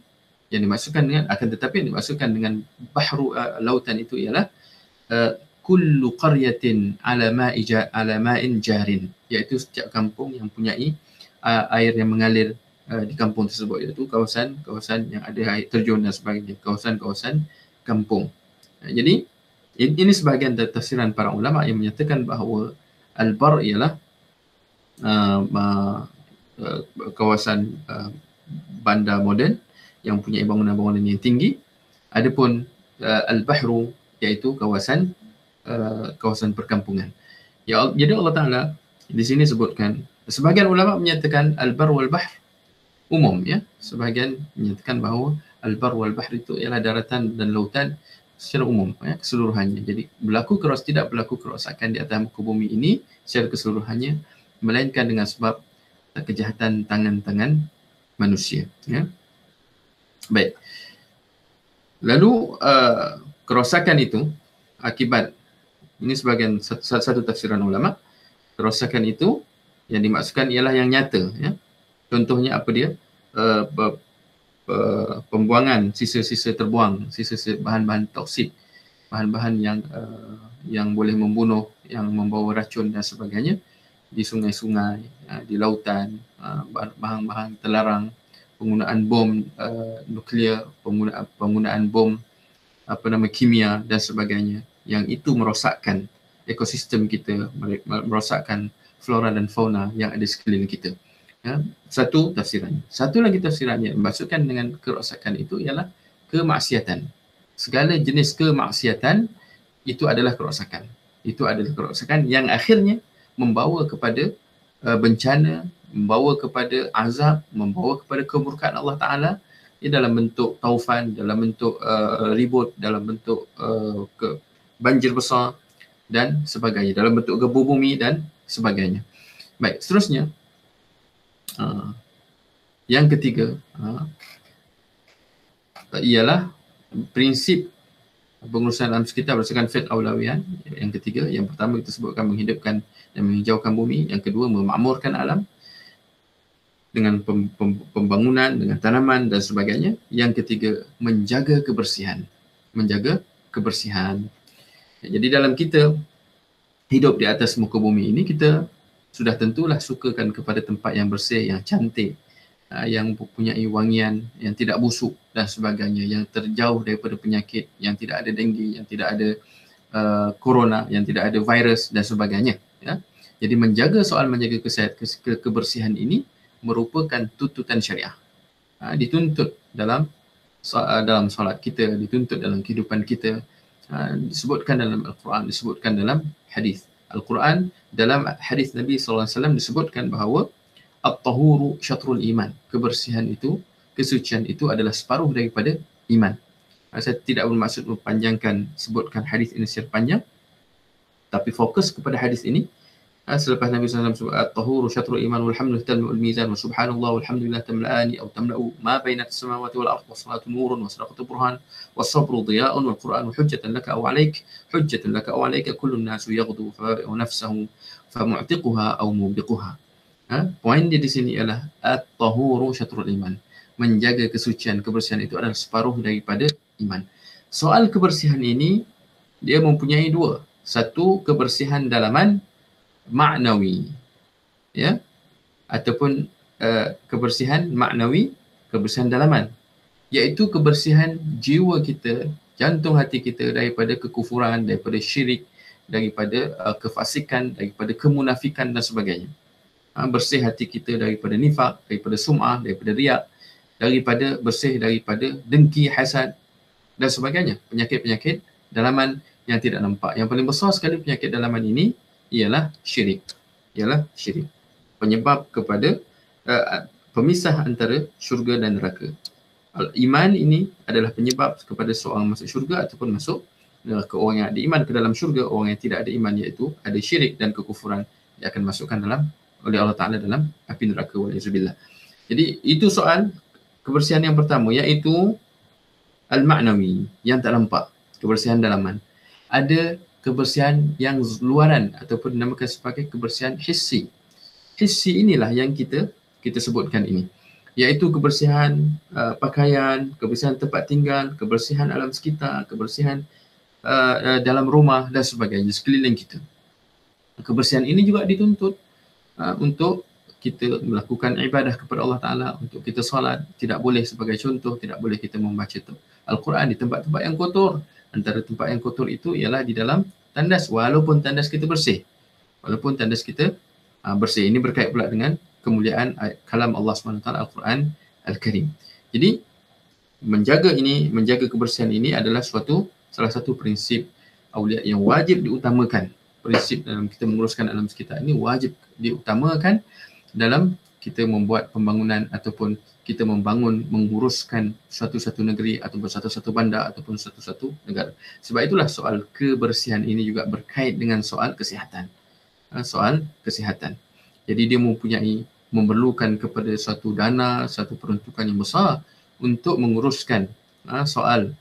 yang dimaksudkan dengan, akan tetapi yang dimaksudkan dengan bahru, lautan itu ialah kullu qaryatin ala ma'in jarin, iaitu setiap kampung yang mempunyai air yang mengalir di kampung tersebut, iaitu kawasan yang ada air terjun dan sebagainya, kawasan kampung. Jadi ini sebahagian tafsiran para ulama yang menyatakan bahawa al-bar ialah kawasan bandar moden yang mempunyai bangunan-bangunan yang tinggi. Adapun al-bahru iaitu kawasan perkampungan. Jadi Allah Ta'ala di sini sebutkan, sebahagian ulama menyatakan al-bar wal bahr umum, sebahagian menyatakan bahawa al-bar wal bahr itu ialah daratan dan lautan secara umum, keseluruhannya. Jadi tidak berlaku kerosakan di atas muka bumi ini secara keseluruhannya, melainkan dengan sebab kejahatan tangan-tangan manusia. Baik. Lalu kerosakan itu akibat, ini sebagian satu tafsiran ulama, kerosakan itu yang dimaksudkan ialah yang nyata. Contohnya apa dia? Pembuangan, sisa-sisa terbuang, sisa-sisa bahan-bahan toksik, bahan-bahan yang boleh membunuh, yang membawa racun dan sebagainya di sungai-sungai, di lautan, bahan-bahan terlarang, penggunaan bom nuklear, penggunaan bom kimia dan sebagainya, yang itu merosakkan ekosistem kita, merosakkan flora dan fauna yang ada sekeliling kita. Satu tafsirannya. Satu lagi tafsirannya, maksudkan dengan kerosakan itu ialah kemaksiatan. Segala jenis kemaksiatan itu adalah kerosakan. Itu adalah kerosakan yang akhirnya membawa kepada bencana, membawa kepada azab, membawa kepada kemurkaan Allah Ta'ala, dalam bentuk taufan, dalam bentuk ribut, dalam bentuk banjir besar dan sebagainya, dalam bentuk gebur bumi dan sebagainya. Baik, seterusnya yang ketiga ialah prinsip pengurusan alam sekitar berdasarkan fiqh aulawiyan. Yang ketiga, yang pertama kita sebutkan menghidupkan dan menghijaukan bumi. Yang kedua, memakmurkan alam dengan pembangunan, dengan tanaman dan sebagainya. Yang ketiga, menjaga kebersihan. Menjaga kebersihan. Jadi dalam kita hidup di atas muka bumi ini, kita sudah tentulah sukakan kepada tempat yang bersih, yang cantik, yang mempunyai wangian, yang tidak busuk dan sebagainya, yang terjauh daripada penyakit, yang tidak ada denggi, yang tidak ada corona, yang tidak ada virus dan sebagainya. Ya. Jadi menjaga kebersihan ini merupakan tuntutan syariah. Dituntut dalam solat kita, dituntut dalam kehidupan kita, disebutkan dalam Al-Quran, disebutkan dalam hadis. Al-Quran dalam hadis Nabi SAW disebutkan bahawa at-tahuru syatrul iman. Kebersihan itu, kesucian itu adalah separuh daripada iman. Saya tidak bermaksud mempanjangkan sebutkan hadis ini secara panjang, tapi fokus kepada hadis ini. Selepas Nabi SAW sebut at-tahuru syatrul iman walhamdulillah tamla'ul mizan wa subhanallah walhamdulillah tamla'ani atau tamla'u ma baina as-samawati wal ardi was-salatu nurun was-sadaqatu burhan was-sabru dhiya'un wal qur'anu hujjatan laka aw 'alaik hujjatan laka aw 'alaika kullun nasu yaghdu fa nafsuhu fa mu'tiquha aw mubiquha. Poin dia di sini ialah at-tahuru syatrul iman. Menjaga kesucian, kebersihan itu adalah separuh daripada iman. Soal kebersihan ini dia mempunyai dua. Satu, kebersihan dalaman maknawi, ya, ataupun kebersihan maknawi, kebersihan dalaman, iaitu kebersihan jiwa kita, jantung hati kita daripada kekufuran, daripada syirik, daripada kefasikan, daripada kemunafikan dan sebagainya. Bersih hati kita daripada nifak, daripada sum'ah, daripada riak, daripada bersih daripada dengki, hasad dan sebagainya, penyakit-penyakit dalaman yang tidak nampak. Yang paling besar sekali penyakit dalaman ini ialah syirik. Penyebab kepada pemisah antara syurga dan neraka. Iman ini adalah penyebab kepada seorang masuk syurga ataupun masuk neraka. Orang yang ada iman ke dalam syurga, orang yang tidak ada iman iaitu ada syirik dan kekufuran, dia akan masukkan oleh Allah Ta'ala dalam api neraka, wa'alaizubillah. Jadi itu soal kebersihan yang pertama, iaitu al-ma'nawi, yang tak nampak, kebersihan dalaman. Ada kebersihan yang luaran ataupun dinamakan sebagai kebersihan hissi. Hissi inilah yang kita sebutkan ini, iaitu kebersihan pakaian, kebersihan tempat tinggal, kebersihan alam sekitar, kebersihan dalam rumah dan sebagainya, sekeliling kita. Kebersihan ini juga dituntut untuk kita melakukan ibadah kepada Allah Ta'ala, untuk kita solat. Tidak boleh, sebagai contoh, tidak boleh kita membaca Al-Quran di tempat-tempat yang kotor. Antara tempat yang kotor itu ialah di dalam tandas, walaupun tandas kita bersih. Ini berkait pula dengan kemuliaan kalam Allah SWT, Al-Quran Al-Karim. Jadi, menjaga kebersihan ini adalah salah satu prinsip awliya yang wajib diutamakan. Prinsip dalam kita menguruskan alam sekitar ini wajib diutamakan dalam kita membuat pembangunan ataupun kita menguruskan suatu-satu negeri ataupun satu-satu bandar ataupun satu-satu negara. Sebab itulah soal kebersihan ini juga berkait dengan soal kesihatan. Jadi dia memerlukan kepada suatu dana, satu peruntukan yang besar untuk menguruskan soal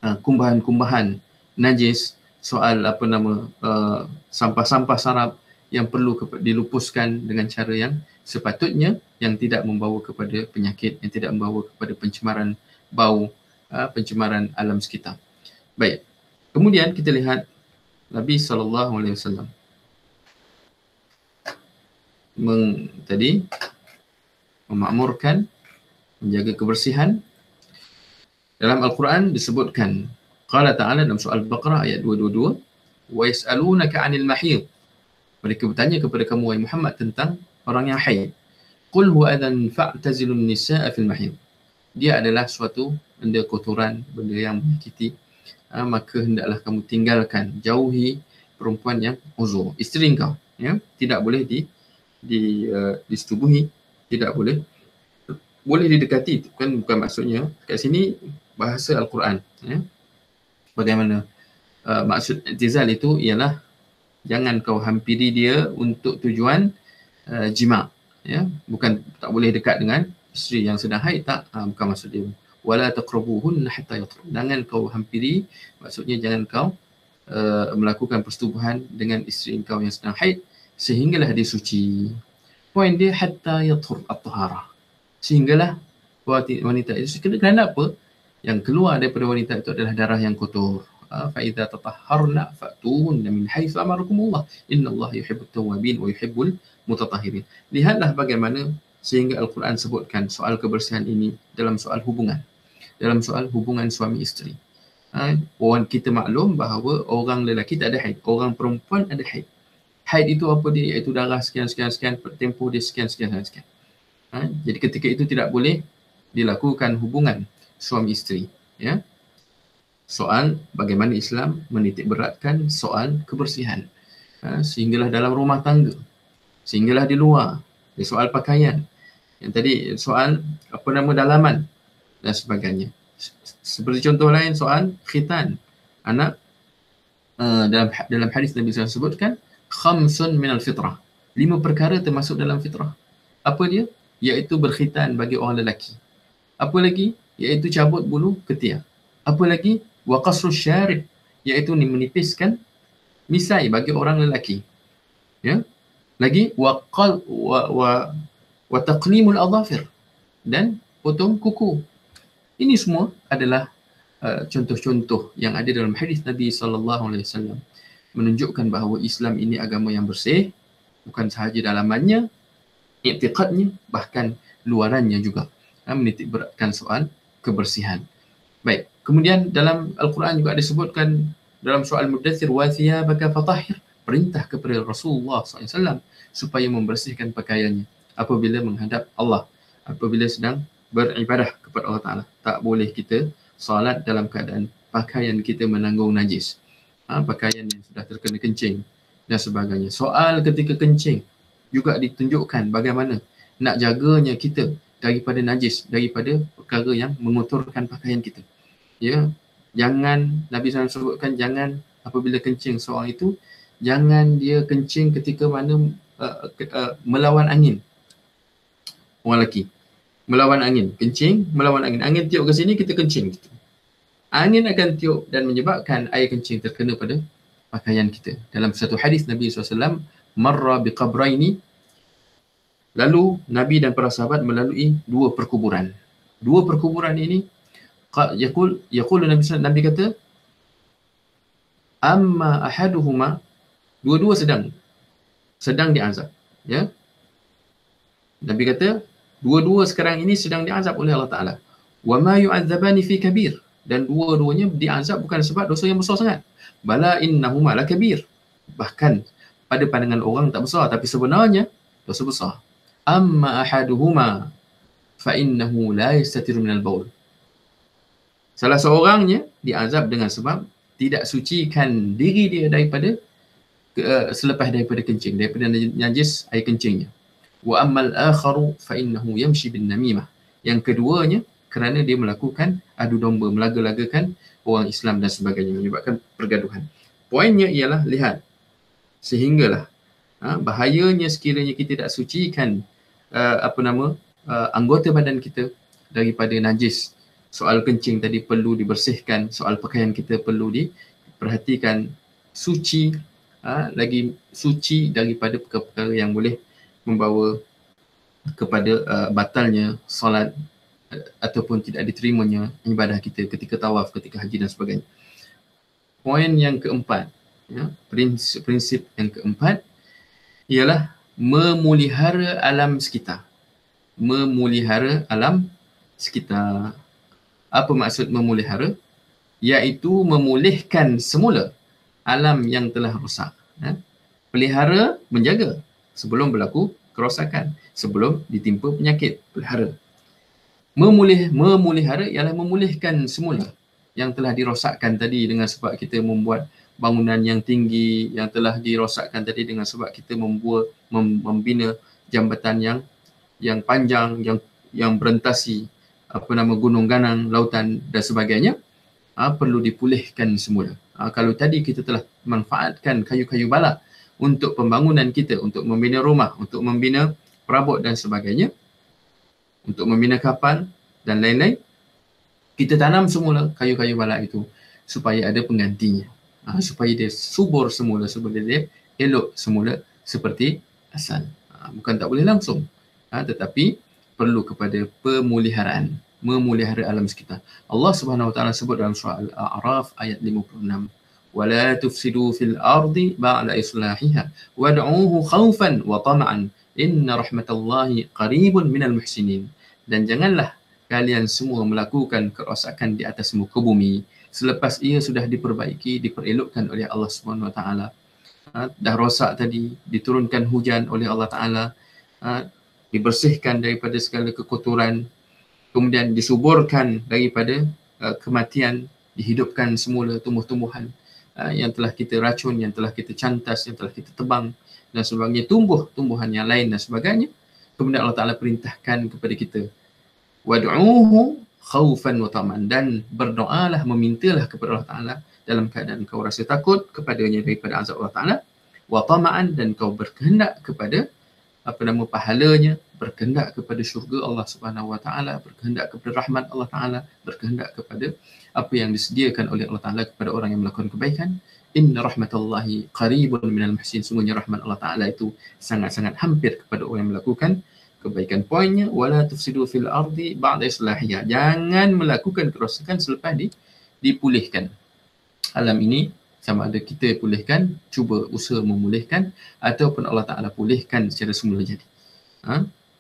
kumbahan-kumbahan najis, soal sampah-sampah sarap yang perlu dilupuskan dengan cara yang sepatutnya, yang tidak membawa kepada penyakit, yang tidak membawa kepada pencemaran bau, pencemaran alam sekitar. Baik. Kemudian kita lihat Nabi SAW memakmurkan, menjaga kebersihan. Dalam Al-Quran disebutkan, Qala Ta'ala dalam surah Al-Baqarah ayat 222, wa yas'alunaka 'anil mahid. Mereka bertanya kepada kamu, wahai Muhammad, tentang orang yang haid. Qul huwa adhan fa'tazilun nisa'a fil mahid. Dia adalah suatu benda kotoran, benda yang menyakiti, maka hendaklah kamu tinggalkan, jauhi perempuan yang uzur, isteri engkau, ya, tidak boleh disetubuhi, tidak boleh didekati. Itu kan bukan maksudnya kat sini bahasa Al-Quran, ya. Bagaimana maksud i'tizal itu ialah jangan kau hampiri dia untuk tujuan jima', ya, bukan tak boleh dekat dengan isteri yang sedang haid, tak, bukan maksud dia. wala taqrabuhunna hatta yathhur. Jangan kau hampiri, maksudnya jangan kau melakukan persetubuhan dengan isteri kau yang sedang haid sehinggalah dia suci. Poin dia hatta yathhur at-taharah. Sehinggalah wanita itu, kerana apa? Yang keluar daripada wanita itu adalah darah yang kotor. Fa idza tatahharna fa'tuhunna min haitsu amarakumullah innallaha yuhibbut tawwabin wa yuhibbul mutatahhirin. Lihatlah bagaimana sehingga Al-Quran sebutkan soal kebersihan ini dalam soal hubungan, dalam soal hubungan suami isteri. Orang kita maklum bahawa orang lelaki tak ada haid, orang perempuan ada haid. Haid itu apa dia? Iaitu darah sekian, tempoh dia sekian. Jadi ketika itu tidak boleh dilakukan hubungan suami isteri. Ya. Soal bagaimana Islam menitik beratkan soal kebersihan. Sehinggalah dalam rumah tangga, sehinggalah di luar, di soal pakaian. Yang tadi soal dalaman dan sebagainya. Seperti contoh lain soal khitan. Anak dalam hadis Nabi SAW sebutkan khamsun minal fitrah. 5 perkara termasuk dalam fitrah. Apa dia? Iaitu berkhitan bagi orang lelaki. Apa lagi? Iaitu cabut bulu ketiak. Apa lagi? Wa qasrus syarib, iaitu menipiskan misai bagi orang lelaki. Ya. Lagi wa taqlimul adhafir, dan potong kuku. Ini semua adalah contoh-contoh yang ada dalam hadis Nabi SAW, menunjukkan bahawa Islam ini agama yang bersih, bukan sahaja dalamannya, i'tiqadnya, bahkan luarannya juga. Menitik beratkan soal kebersihan. Baik, kemudian dalam Al-Quran juga disebutkan dalam soal Mudaththir wa thiyabaka fatahhir, perintah kepada Rasulullah SAW supaya membersihkan pakaiannya apabila menghadap Allah, apabila sedang beribadah kepada Allah Ta'ala. Tak boleh kita salat dalam keadaan pakaian kita menanggung najis, pakaian yang sudah terkena kencing dan sebagainya. Soal ketika kencing juga ditunjukkan bagaimana nak jaganya kita daripada najis, daripada perkara yang mengotorkan pakaian kita. Ya, jangan, Nabi SAW sebutkan, jangan apabila kencing seorang itu, jangan dia kencing ketika mana melawan angin. Orang lelaki melawan angin, kencing melawan angin. Angin tiup ke sini, kita kencing. Angin akan tiup dan menyebabkan air kencing terkena pada pakaian kita. Dalam satu hadis Nabi SAW, marra biqabraini, lalu Nabi dan para sahabat melalui 2 perkuburan. 2 perkuburan ini, yaqul Nabi SAW, Nabi kata, amma ahaduhuma, dua-dua sedang diazab. Ya. Nabi kata, dua-dua sekarang ini sedang diazab oleh Allah Ta'ala. Wa ma yu'adzabani fi kabir, dan dua-duanya diazab bukan sebab dosa yang besar sangat. Bala innahuma la kabir, bahkan pada pandangan orang tak besar, tapi sebenarnya dosa besar. Amma ahaduhuma fa innahu la yastatiru minal baul, salah seorangnya diazab dengan sebab tidak sucikan diri dia daripada selepas daripada kencing, daripada najis air kencingnya. Wa ammal akharu fa innahu yamshi bin namimah, yang keduanya kerana dia melakukan adu domba, melaga-lagakan orang Islam dan sebagainya, menyebabkan pergaduhan. Poinnya ialah, lihat, sehinggalah bahayanya sekiranya kita tak sucikan anggota badan kita daripada najis. Soal kencing tadi perlu dibersihkan, soal pakaian kita perlu diperhatikan, suci, lagi suci daripada perkara-perkara yang boleh membawa kepada batalnya solat ataupun tidak diterimanya ibadah kita ketika tawaf, ketika haji dan sebagainya. Poin yang keempat, ya, prinsip yang keempat ialah memelihara alam sekitar. Memelihara alam sekitar. Apa maksud memelihara? Iaitu memulihkan semula alam yang telah rosak. Pelihara, menjaga sebelum berlaku kerosakan, sebelum ditimpa penyakit. Pelihara. Memelihara ialah memulihkan semula yang telah dirosakkan tadi dengan sebab kita membuat bangunan yang tinggi, yang telah dirosakkan tadi dengan sebab kita membina jambatan yang panjang, yang berentasi gunung ganang, lautan dan sebagainya, perlu dipulihkan semula. Kalau tadi kita telah manfaatkan kayu-kayu balak untuk pembangunan kita, untuk membina rumah, untuk membina perabot dan sebagainya, untuk membina kapal dan lain-lain, Kita tanam semula kayu-kayu balak itu supaya ada penggantinya. Supaya dia subur semula, supaya dia elok semula seperti asal. Bukan tak boleh langsung, tetapi perlu kepada pemeliharaan, memelihara alam sekitar. Allah Subhanahu Wa Taala sebut dalam surah Al-A'raf ayat 56, "Wala tufsidu fil ardi ba'da islahiha wad'uuhu khaufan wa tama'an inna rahmatallahi qaribun minal muhsinin." Dan janganlah kalian semua melakukan kerosakan di atas muka bumi selepas ia sudah diperbaiki, diperelokkan oleh Allah Subhanahu Wa Taala. Dah rosak tadi, diturunkan hujan oleh Allah Taala, dibersihkan daripada segala kekotoran, kemudian disuburkan daripada kematian, dihidupkan semula tumbuh-tumbuhan yang telah kita racun, yang telah kita cantas, yang telah kita tebang dan sebagainya, tumbuh-tumbuhan yang lain dan sebagainya. Kemudian Allah Ta'ala perintahkan kepada kita, wad'uuhu khaufan wa tama'an, dan berdoalah, memintalah kepada Allah Ta'ala dalam keadaan kau rasa takut kepadanya daripada azab Allah Ta'ala, wa tama'an, dan kau berkehendak kepada pahalanya, berkehendak kepada syurga Allah Subhanahu Wa Taala, berkehendak kepada rahmat Allah Taala, berkehendak kepada apa yang disediakan oleh Allah Taala kepada orang yang melakukan kebaikan. Inna rahmatallahi qaribun minal muhsin, sungguhnya rahmat Allah Taala itu sangat-sangat hampir kepada orang yang melakukan kebaikan. Poinnya, wala tufsidu fil ardi ba'da islahiha, jangan melakukan kerosakan selepas dipulihkan. Alam ini sama ada kita pulihkan, cuba usaha memulihkan, ataupun Allah Ta'ala pulihkan secara semula jadi.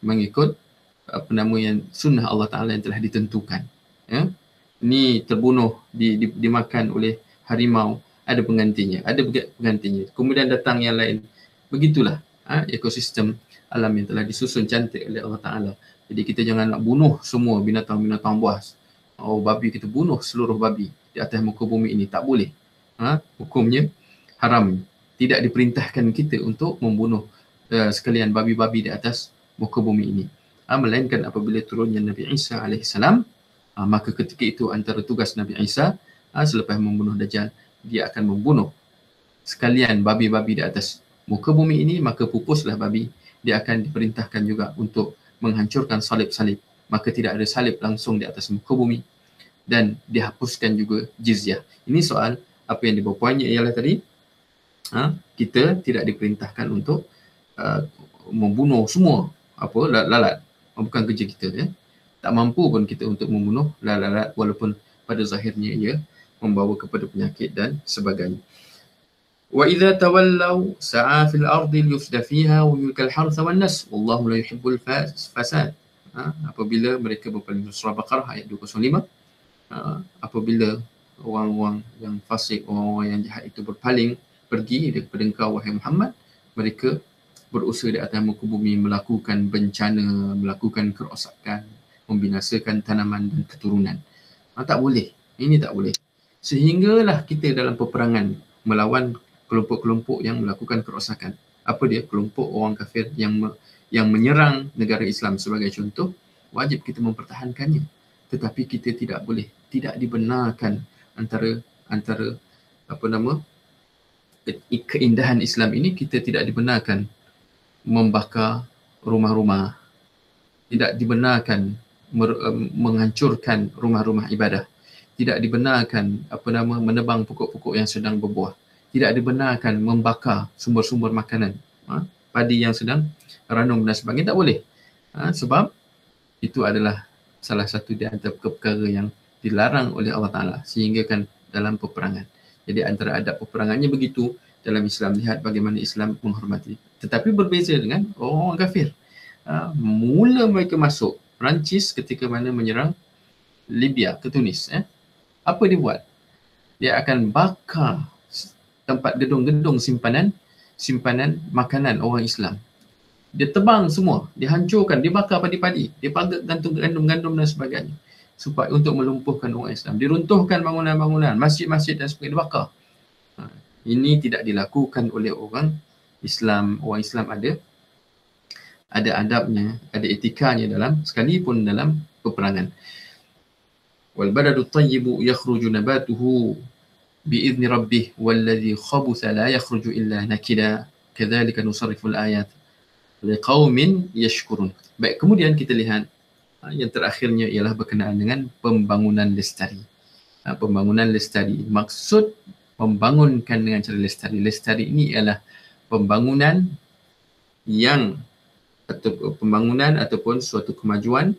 Mengikut yang sunnah Allah Ta'ala yang telah ditentukan. Ini terbunuh, dimakan oleh harimau, ada penggantinya, Kemudian datang yang lain. Begitulah ekosistem alam yang telah disusun cantik oleh Allah Ta'ala. Jadi kita jangan nak bunuh semua binatang-binatang buas. Babi kita bunuh seluruh babi di atas muka bumi ini, tak boleh. Hukumnya haram. Tidak diperintahkan kita untuk membunuh sekalian babi-babi di atas muka bumi ini. Melainkan apabila turunnya Nabi Isa AS, maka ketika itu antara tugas Nabi Isa selepas membunuh Dajjal, dia akan membunuh sekalian babi-babi di atas muka bumi ini. Maka pupuslah babi. Dia akan diperintahkan juga untuk menghancurkan salib-salib. Maka tidak ada salib langsung di atas muka bumi. Dan dihapuskan juga jizyah. Ini soal apa yang dibawa poinnya ialah tadi, kita tidak diperintahkan untuk membunuh semua lalat. Bukan kerja kita. Tak mampu pun kita untuk membunuh lalat, walaupun pada zahirnya ia membawa kepada penyakit dan sebagainya. Wa idza tawallaw sa'a fil ardi liyufsida fiha wa yulkal hartha wan nas wallahu la yuhibbul fasad. Apabila mereka berpaling, surah Baqarah ayat 205, apabila orang-orang yang fasik, orang-orang yang jahat itu berpaling pergi daripada engkau wahai Muhammad, mereka berusaha di atas muka bumi melakukan bencana, melakukan kerosakan, membinasakan tanaman dan keturunan. Tak boleh. Ini tak boleh. Sehinggalah kita dalam peperangan melawan kelompok-kelompok yang melakukan kerosakan. Apa dia? Kelompok orang kafir yang menyerang negara Islam sebagai contoh, wajib kita mempertahankannya. Tetapi kita tidak boleh, tidak dibenarkan antara keindahan Islam ini, kita tidak dibenarkan membakar rumah-rumah, tidak dibenarkan menghancurkan rumah-rumah ibadah, tidak dibenarkan menebang pokok-pokok yang sedang berbuah, tidak dibenarkan membakar sumber-sumber makanan, padi yang sedang ranum dan sebagainya, tak boleh. Sebab itu adalah salah satu di antara perkara yang dilarang oleh Allah Ta'ala sehingga kan dalam peperangan. Jadi antara adab peperangannya begitu dalam Islam. Lihat bagaimana Islam menghormati. Tetapi berbeza dengan orang kafir. Mula mereka masuk Perancis ketika mana menyerang Libya ke Tunis. Apa dia buat? Dia akan bakar tempat gedung-gedung simpanan makanan orang Islam. Dia tebang semua, dia hancurkan, dia bakar padi-padi, dia gantung gandum-gandum dan sebagainya, supaya untuk melumpuhkan orang Islam. Diruntuhkan bangunan-bangunan, masjid-masjid dan sebagainya, dibakar. Ini tidak dilakukan oleh orang Islam. Orang Islam ada adabnya, ada etikanya sekalipun dalam peperangan. Wal baladu tayyibu yakhruju nabatuhu bi'izni rabbih walladhi khabutha la yakhruju illa nakida kadzalika nusarriful ayat liqaumin yashkurun. Baik, kemudian kita lihat Yang terakhirnya ialah berkenaan dengan pembangunan lestari. Pembangunan lestari, maksud membangunkan dengan cara lestari. Lestari ini ialah pembangunan yang atau pembangunan ataupun suatu kemajuan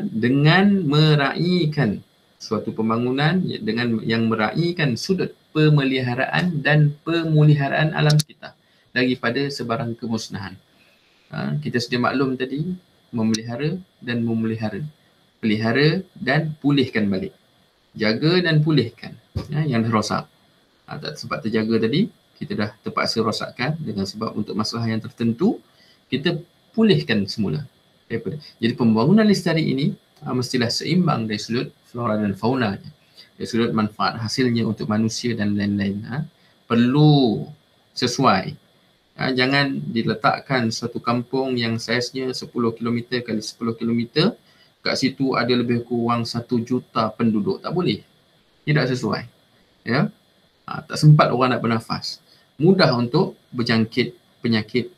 dengan meraihkan suatu pembangunan dengan yang meraihkan sudut pemeliharaan dan pemuliharaan alam kita daripada sebarang kemusnahan. Kita sedia maklum tadi, memelihara dan memelihara. Pelihara dan pulihkan balik. Jaga dan pulihkan yang dah rosak. Tak sempat terjaga tadi, kita dah terpaksa rosakkan dengan sebab untuk masalah yang tertentu, kita pulihkan semula. Jadi pembangunan lestari ini mestilah seimbang dari sudut flora dan fauna, dari sudut manfaat hasilnya untuk manusia dan lain-lain. Perlu sesuai. Jangan diletakkan suatu kampung yang saiznya 10 km kali 10 km, kat situ ada lebih kurang 1 juta penduduk. Tak boleh. Tidak sesuai. Ya. Tak sempat orang nak bernafas. Mudah untuk berjangkit penyakit.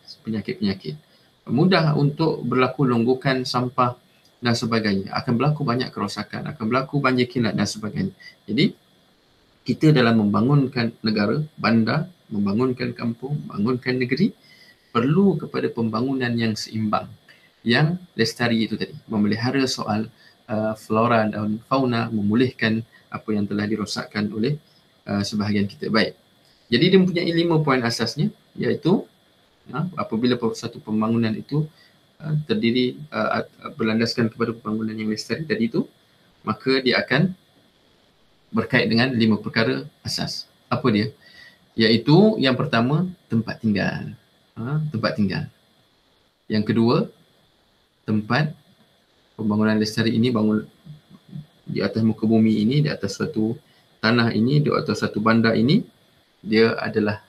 Mudah untuk berlaku longgokan sampah dan sebagainya. Akan berlaku banyak kerosakan, akan berlaku banjir kilat dan sebagainya. Jadi, kita dalam membangunkan negara, bandar, membangunkan kampung, membangunkan negeri, perlu kepada pembangunan yang seimbang. Yang lestari itu tadi, memelihara soal flora dan fauna, memulihkan apa yang telah dirosakkan oleh sebahagian kita. Baik. Jadi dia mempunyai 5 poin asasnya, iaitu apabila satu pembangunan itu terdiri berlandaskan kepada pembangunan yang lestari tadi itu, maka dia akan berkait dengan 5 perkara asas. Apa dia? Iaitu yang pertama, tempat tinggal. Tempat tinggal. Yang kedua, tempat pembangunan lestari ini bangun di atas muka bumi ini, di atas suatu tanah ini, di atas satu bandar ini, dia adalah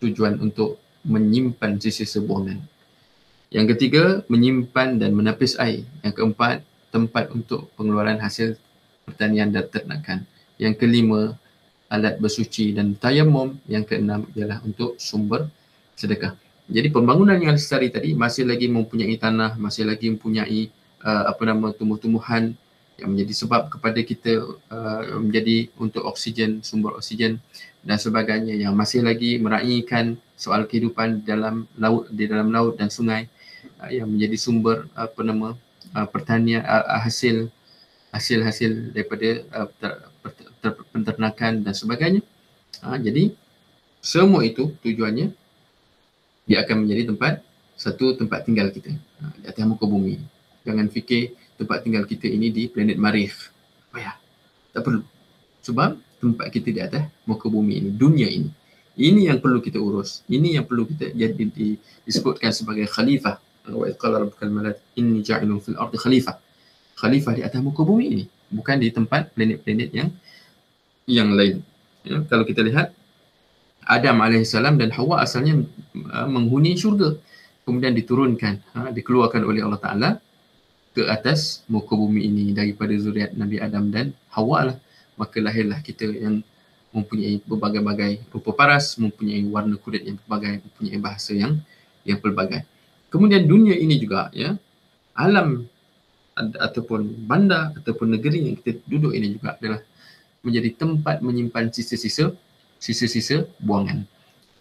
tujuan untuk menyimpan sisa-sisa buangan. Yang ketiga, menyimpan dan menapis air. Yang keempat, tempat untuk pengeluaran hasil pertanian dan ternakan. Yang kelima, alat bersuci dan tayamum. Yang keenam ialah untuk sumber sedekah. Jadi pembangunan yang lestari tadi masih lagi mempunyai tanah, masih lagi mempunyai tumbuh-tumbuhan yang menjadi sebab kepada kita menjadi untuk oksigen, sumber oksigen dan sebagainya, yang masih lagi meraihkan soal kehidupan di dalam laut dan sungai, yang menjadi sumber pertanian, hasil daripada penternakan dan sebagainya. Jadi semua itu tujuannya dia akan menjadi satu tempat tinggal kita di atas muka bumi. Jangan fikir tempat tinggal kita ini di planet Marikh. Tak perlu. Sebab tempat kita di atas muka bumi ini, dunia ini. Ini yang perlu kita urus. Ini yang perlu kita disebutkan sebagai khalifah. Wa qala rabbukal malak inni ja'ilun fil ardi khalifah. Khalifah di atas muka bumi ini, bukan di tempat planet-planet yang lain. Kalau kita lihat, Adam AS dan Hawa asalnya menghuni syurga, kemudian diturunkan, dikeluarkan oleh Allah Ta'ala ke atas muka bumi ini daripada zuriat Nabi Adam dan Hawa lah. Maka lahirlah kita yang mempunyai berbagai-bagai rupa paras, mempunyai warna kulit yang berbagai, mempunyai bahasa yang pelbagai. Kemudian dunia ini juga, alam ataupun bandar ataupun negeri yang kita duduk ini juga adalah menjadi tempat menyimpan sisa-sisa buangan.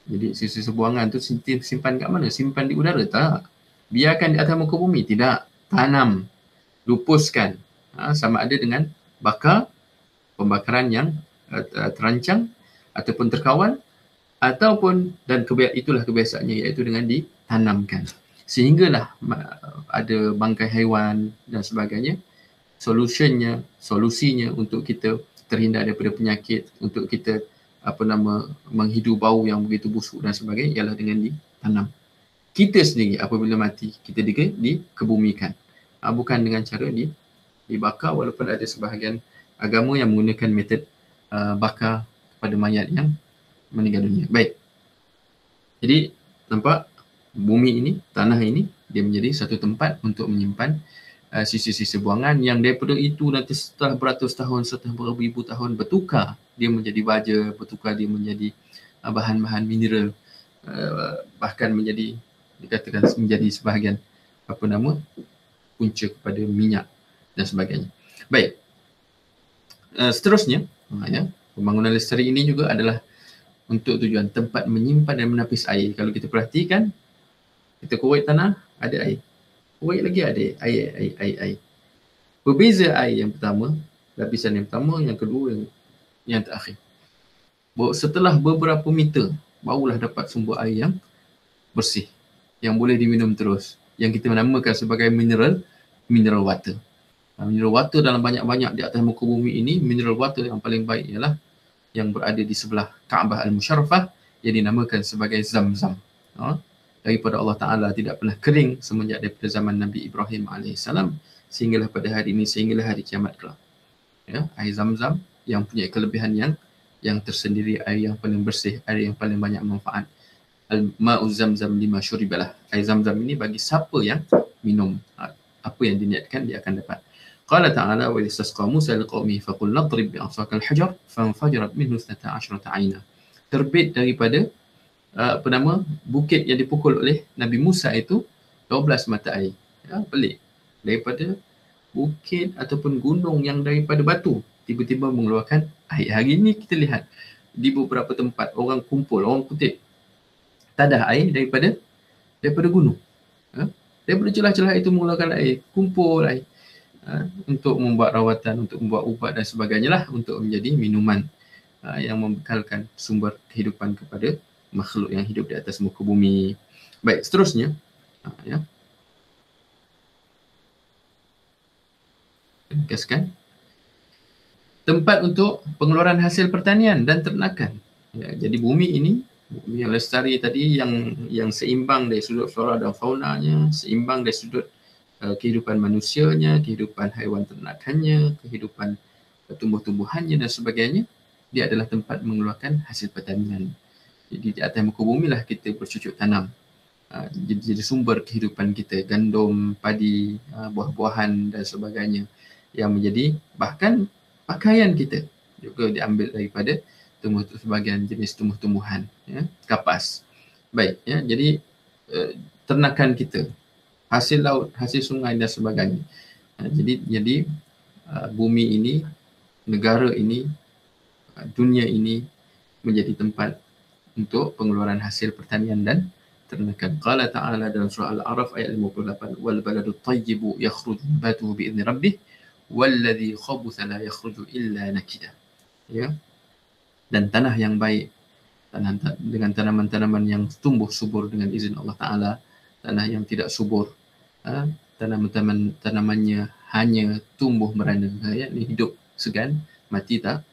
Jadi sisa-sisa buangan tu simpan kat mana? Simpan di udara? Tak. Biarkan di atas muka bumi? Tidak. Tanam. Lupuskan. Sama ada dengan bakar, pembakaran yang terancang ataupun terkawal, ataupun dan itulah kebiasaannya, iaitu dengan ditanamkan. Sehinggalah ada bangkai haiwan dan sebagainya. Solusinya untuk kita terhindar daripada penyakit, untuk kita menghidu bau yang begitu busuk dan sebagainya, ialah dengan ditanam. Kita sendiri apabila mati, kita dikebumikan. Bukan dengan cara dibakar, walaupun ada sebahagian agama yang menggunakan metod bakar pada mayat yang meninggal dunia. Baik. Jadi nampak bumi ini, tanah ini, dia menjadi satu tempat untuk menyimpan sisa-sisa buangan yang daripada itu nanti setelah beratus tahun, setelah beribu tahun bertukar, dia menjadi baja, bertukar dia menjadi bahan-bahan mineral, bahkan dikatakan menjadi sebahagian berpunca kepada minyak dan sebagainya. Baik, seterusnya pembangunan lestari ini juga adalah untuk tujuan tempat menyimpan dan menapis air. Kalau kita perhatikan, kita korek tanah, ada air. Korek lagi ada air. Berbeza air yang pertama, lapisan yang pertama, yang kedua, yang terakhir. Setelah beberapa meter, barulah dapat sumber air yang bersih, yang boleh diminum terus, yang kita namakan sebagai mineral water. Mineral water dalam banyak-banyak di atas muka bumi ini, mineral water yang paling baik ialah yang berada di sebelah Kaabah Al-Musharrafah, yang dinamakan sebagai Zam-Zam. Daripada Allah Ta'ala tidak pernah kering semenjak daripada zaman Nabi Ibrahim AS sehinggalah pada hari ini, sehinggalah hari kiamat kelak. Air Zam-Zam yang punya kelebihan yang tersendiri, air yang paling bersih, air yang paling banyak manfaat. Al-ma'u Zam-Zam lima syuribalah. Air Zam-Zam ini bagi siapa yang minum, apa yang diniatkan dia akan dapat. Qala ta'ala wa istasqa Musa liqaumihi faqul nadrib bi'asaka al-hajar fanfajarat minhu 12 'aina. Terbit daripada bukit yang dipukul oleh Nabi Musa itu 12 mata air. Pelik. Daripada bukit ataupun gunung yang daripada batu, tiba-tiba mengeluarkan air. Hari ini kita lihat di beberapa tempat orang kumpul, orang kutip tadah air daripada gunung. Daripada celah-celah itu mengeluarkan air, kumpul air untuk membuat rawatan, untuk membuat ubat dan sebagainya lah, untuk menjadi minuman yang membekalkan sumber kehidupan kepada makhluk yang hidup di atas muka bumi. Baik, seterusnya ringkaskan, tempat untuk pengeluaran hasil pertanian dan ternakan. Jadi bumi ini, bumi yang lestari tadi, yang seimbang dari sudut flora dan faunanya, seimbang dari sudut kehidupan manusianya, kehidupan haiwan ternakannya, kehidupan tumbuh-tumbuhannya dan sebagainya, dia adalah tempat mengeluarkan hasil pertanian. Jadi di atas muka bumi lah kita bercucuk tanam. Jadi sumber kehidupan kita, gandum, padi, buah-buahan dan sebagainya, yang menjadi bahkan pakaian kita juga diambil daripada sebagian jenis tumbuh-tumbuhan, kapas. Baik, jadi ternakan kita, hasil laut, hasil sungai dan sebagainya. Jadi bumi ini, negara ini, dunia ini menjadi tempat untuk pengeluaran hasil pertanian dan ternakan. Qala ta'ala dalam surah Al-A'raf ayat 58, wal baladu tayyibu yakhruju nabatuhu bi'izni rabbih walladhi khabutha la yakhruju illa nakida. Dan tanah yang baik, tanah dengan tanaman-tanaman yang tumbuh subur dengan izin Allah Ta'ala, tanah yang tidak subur, tanamannya hanya tumbuh merana, hidup segan, mati tak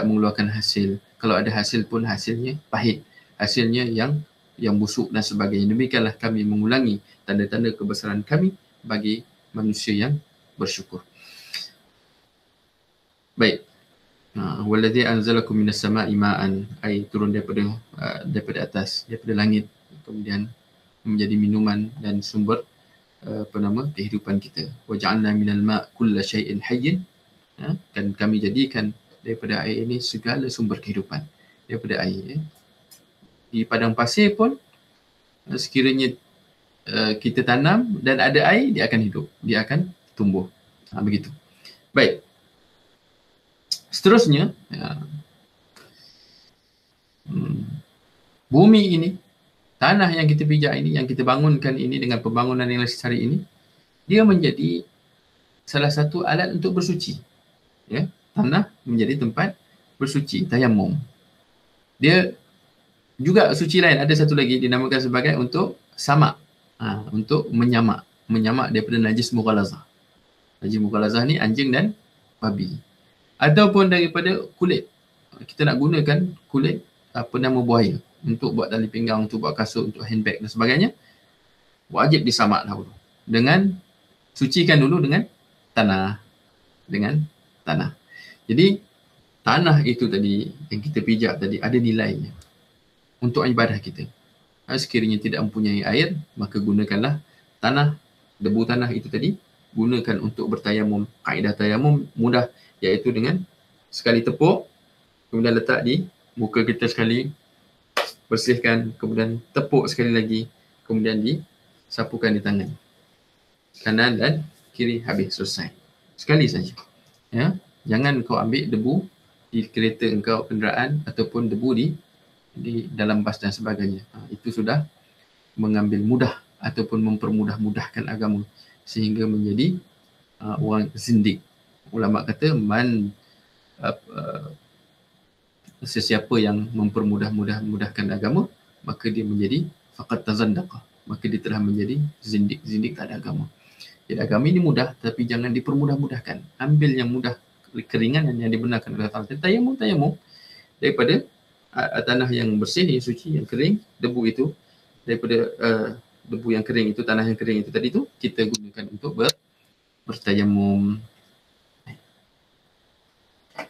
mengeluarkan hasil. Kalau ada hasil pun hasilnya pahit, hasilnya yang busuk dan sebagainya. Demikianlah kami mengulangi tanda-tanda kebesaran kami bagi manusia yang bersyukur. Baik. Wallazi anzalakum minas sama'i ma'an, air turun daripada atas, daripada langit, kemudian menjadi minuman dan sumber kehidupan kita. Wa ja'alna minal ma' kulla syai'in hayyin, dan kami jadikan daripada air ini segala sumber kehidupan. Daripada air, di padang pasir pun sekiranya kita tanam dan ada air, dia akan hidup, dia akan tumbuh. Begitu. Baik. Seterusnya, bumi ini, tanah yang kita pijak ini, yang kita bangunkan ini dengan pembangunan yang lestari ini, dia menjadi salah satu alat untuk bersuci. Tanah menjadi tempat bersuci, tayammum. Dia juga suci lain, ada satu lagi dinamakan sebagai untuk samak, untuk menyamak daripada najis mughalazah. Najis mughalazah ni anjing dan babi. Ataupun daripada kulit. Kita nak gunakan kulit buaya untuk buat tali pinggang, untuk buat kasut, untuk handbag dan sebagainya. Wajib disamak dahulu. Sucikan dulu dengan tanah. Jadi tanah itu tadi yang kita pijak tadi ada nilainya untuk ibadah kita. Sekiranya tidak mempunyai air, maka gunakanlah tanah, debu tanah itu tadi, gunakan untuk bertayamum. Kaedah tayamum mudah, iaitu dengan sekali tepuk, kemudian letak di muka kita sekali, bersihkan, kemudian tepuk sekali lagi, kemudian disapukan di tangan. kanan dan kiri, habis, selesai. Sekali saja. Ya, jangan kau ambil debu di kereta engkau, kenderaan, ataupun debu di dalam bas dan sebagainya. Itu sudah mengambil mudah ataupun mempermudah-mudahkan agama sehingga menjadi orang zindik. Ulama kata sesiapa yang mempermudah-mudahkan agama, maka dia menjadi faqad tazandaqa, maka dia telah menjadi zindik. Zindik tak ada agama. Jadi agama ini mudah, tapi jangan dipermudah-mudahkan. Ambil yang mudah, keringan yang dibenarkan oleh Allah. Tayamum daripada tanah yang bersih, yang suci, yang kering, debu itu daripada debu yang kering itu, tanah yang kering itu tadi tu, kita gunakan untuk bertayamum.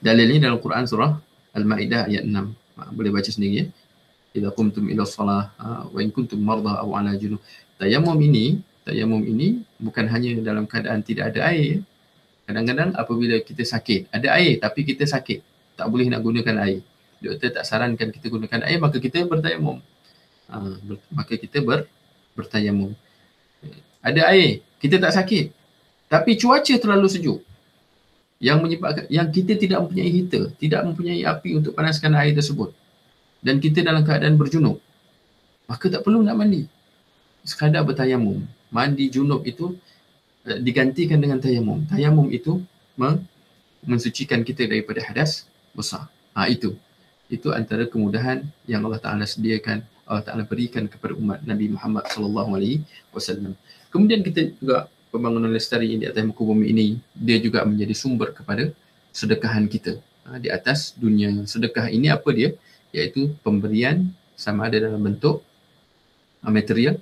Dalil ini dalam Quran surah Al-Ma'idah ayat 6. Boleh baca sendiri ya. Idza qumtum ila shalah wa in kuntum marda aw ala junub. Tayamum ini bukan hanya dalam keadaan tidak ada air. Kadang-kadang apabila kita sakit, ada air tapi kita sakit, tak boleh nak gunakan air. Doktor tak sarankan kita gunakan air, maka kita bertayamum. Maka kita bertayamum. Ada air, kita tak sakit, tapi cuaca terlalu sejuk yang menyebabkan yang kita tidak mempunyai heater, tidak mempunyai api untuk panaskan air tersebut, dan kita dalam keadaan berjunub, maka tak perlu nak mandi, sekadar bertayamum. Mandi junub itu digantikan dengan tayamum. Tayamum itu mensucikan kita daripada hadas besar. Itu antara kemudahan yang Allah Ta'ala sediakan, Allah Ta'ala berikan kepada umat Nabi Muhammad SAW. Kemudian kita juga, pembangunan lestari di atas muka bumi ini, dia juga menjadi sumber kepada sedekahan kita di atas dunia. Sedekah ini apa dia? Iaitu pemberian, sama ada dalam bentuk material,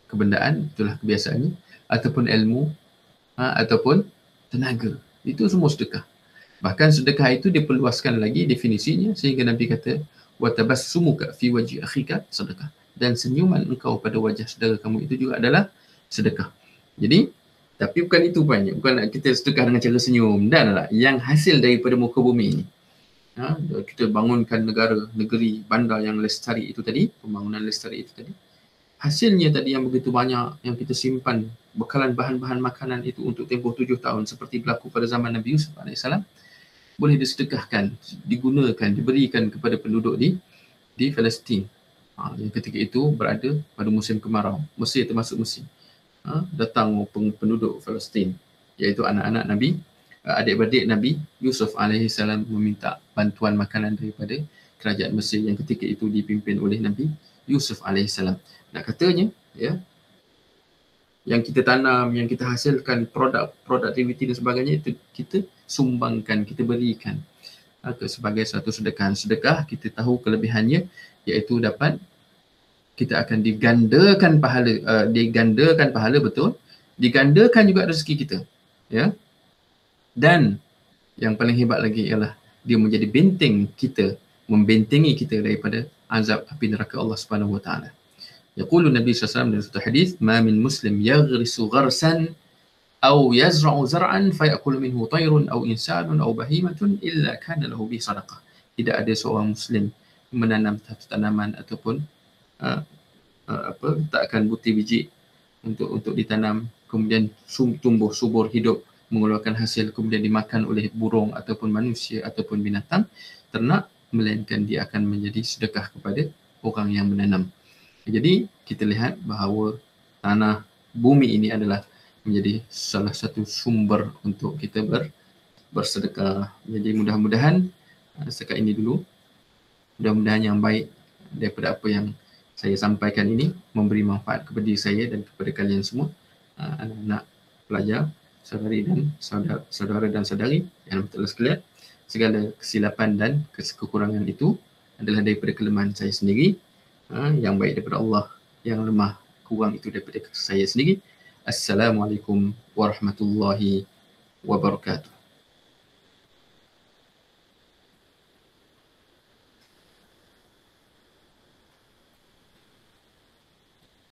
kebendaan, itulah kebiasaannya, ataupun ilmu, ataupun tenaga. Itu semua sedekah. Bahkan sedekah itu diperluaskan lagi definisinya, sehingga Nabi kata, wa tabassumuka fi wajhi akhika sedekah. Dan senyuman engkau pada wajah saudara kamu itu juga adalah sedekah. Jadi, tapi bukan itu banyak. Bukan nak kita sedekah dengan cara senyum. Dan yang hasil daripada muka bumi ini. Kita bangunkan negeri, bandar yang lestari itu tadi, pembangunan lestari itu tadi. Hasilnya tadi yang begitu banyak, yang kita simpan, bekalan bahan-bahan makanan itu untuk tempoh 7 tahun, seperti berlaku pada zaman Nabi Yusuf AS, boleh disedekahkan, digunakan, diberikan kepada penduduk di Palestin. Yang ketika itu berada pada musim kemarau. Mesir termasuk Mesir. Datang penduduk Palestin, iaitu anak-anak Nabi, adik-beradik Nabi Yusuf AS, meminta bantuan makanan daripada kerajaan Mesir yang ketika itu dipimpin oleh Nabi Yusuf AS. Nak katanya, ya, yang kita tanam, yang kita hasilkan, produktiviti dan sebagainya, itu kita sumbangkan, kita berikan sebagai satu sedekah. Sedekah kita tahu kelebihannya, iaitu dapat kita akan digandakan pahala, betul, digandakan juga rezeki kita, ya. Dan yang paling hebat lagi ialah dia menjadi benteng kita, membentengi kita daripada azab api neraka Allah Subhanahu wa taala. Yaqulu Nabi SAW dalam satu hadis, ma min muslim yaghrisu gharsan aw yazra'u zar'an fayakulu minhu tayrun aw insanun aw bahimatun illa kana lahu bi sadaqah. Tidak ada seorang muslim menanam satu tanaman ataupun letakkan butir biji untuk ditanam, kemudian tumbuh subur hidup, mengeluarkan hasil, kemudian dimakan oleh burung ataupun manusia ataupun binatang ternak, melainkan dia akan menjadi sedekah kepada orang yang menanam. Jadi kita lihat bahawa tanah bumi ini adalah menjadi salah satu sumber untuk kita bersedekah. Jadi mudah-mudahan setakat ini dulu, mudah-mudahan yang baik daripada apa yang saya sampaikan ini memberi manfaat kepada diri saya dan kepada kalian semua, anak-anak pelajar, saudara dan saudari yang betul sekalian. Segala kesilapan dan kekurangan itu adalah daripada kelemahan saya sendiri. Yang baik daripada Allah, yang lemah kurang itu daripada saya sendiri. Assalamualaikum warahmatullahi wabarakatuh.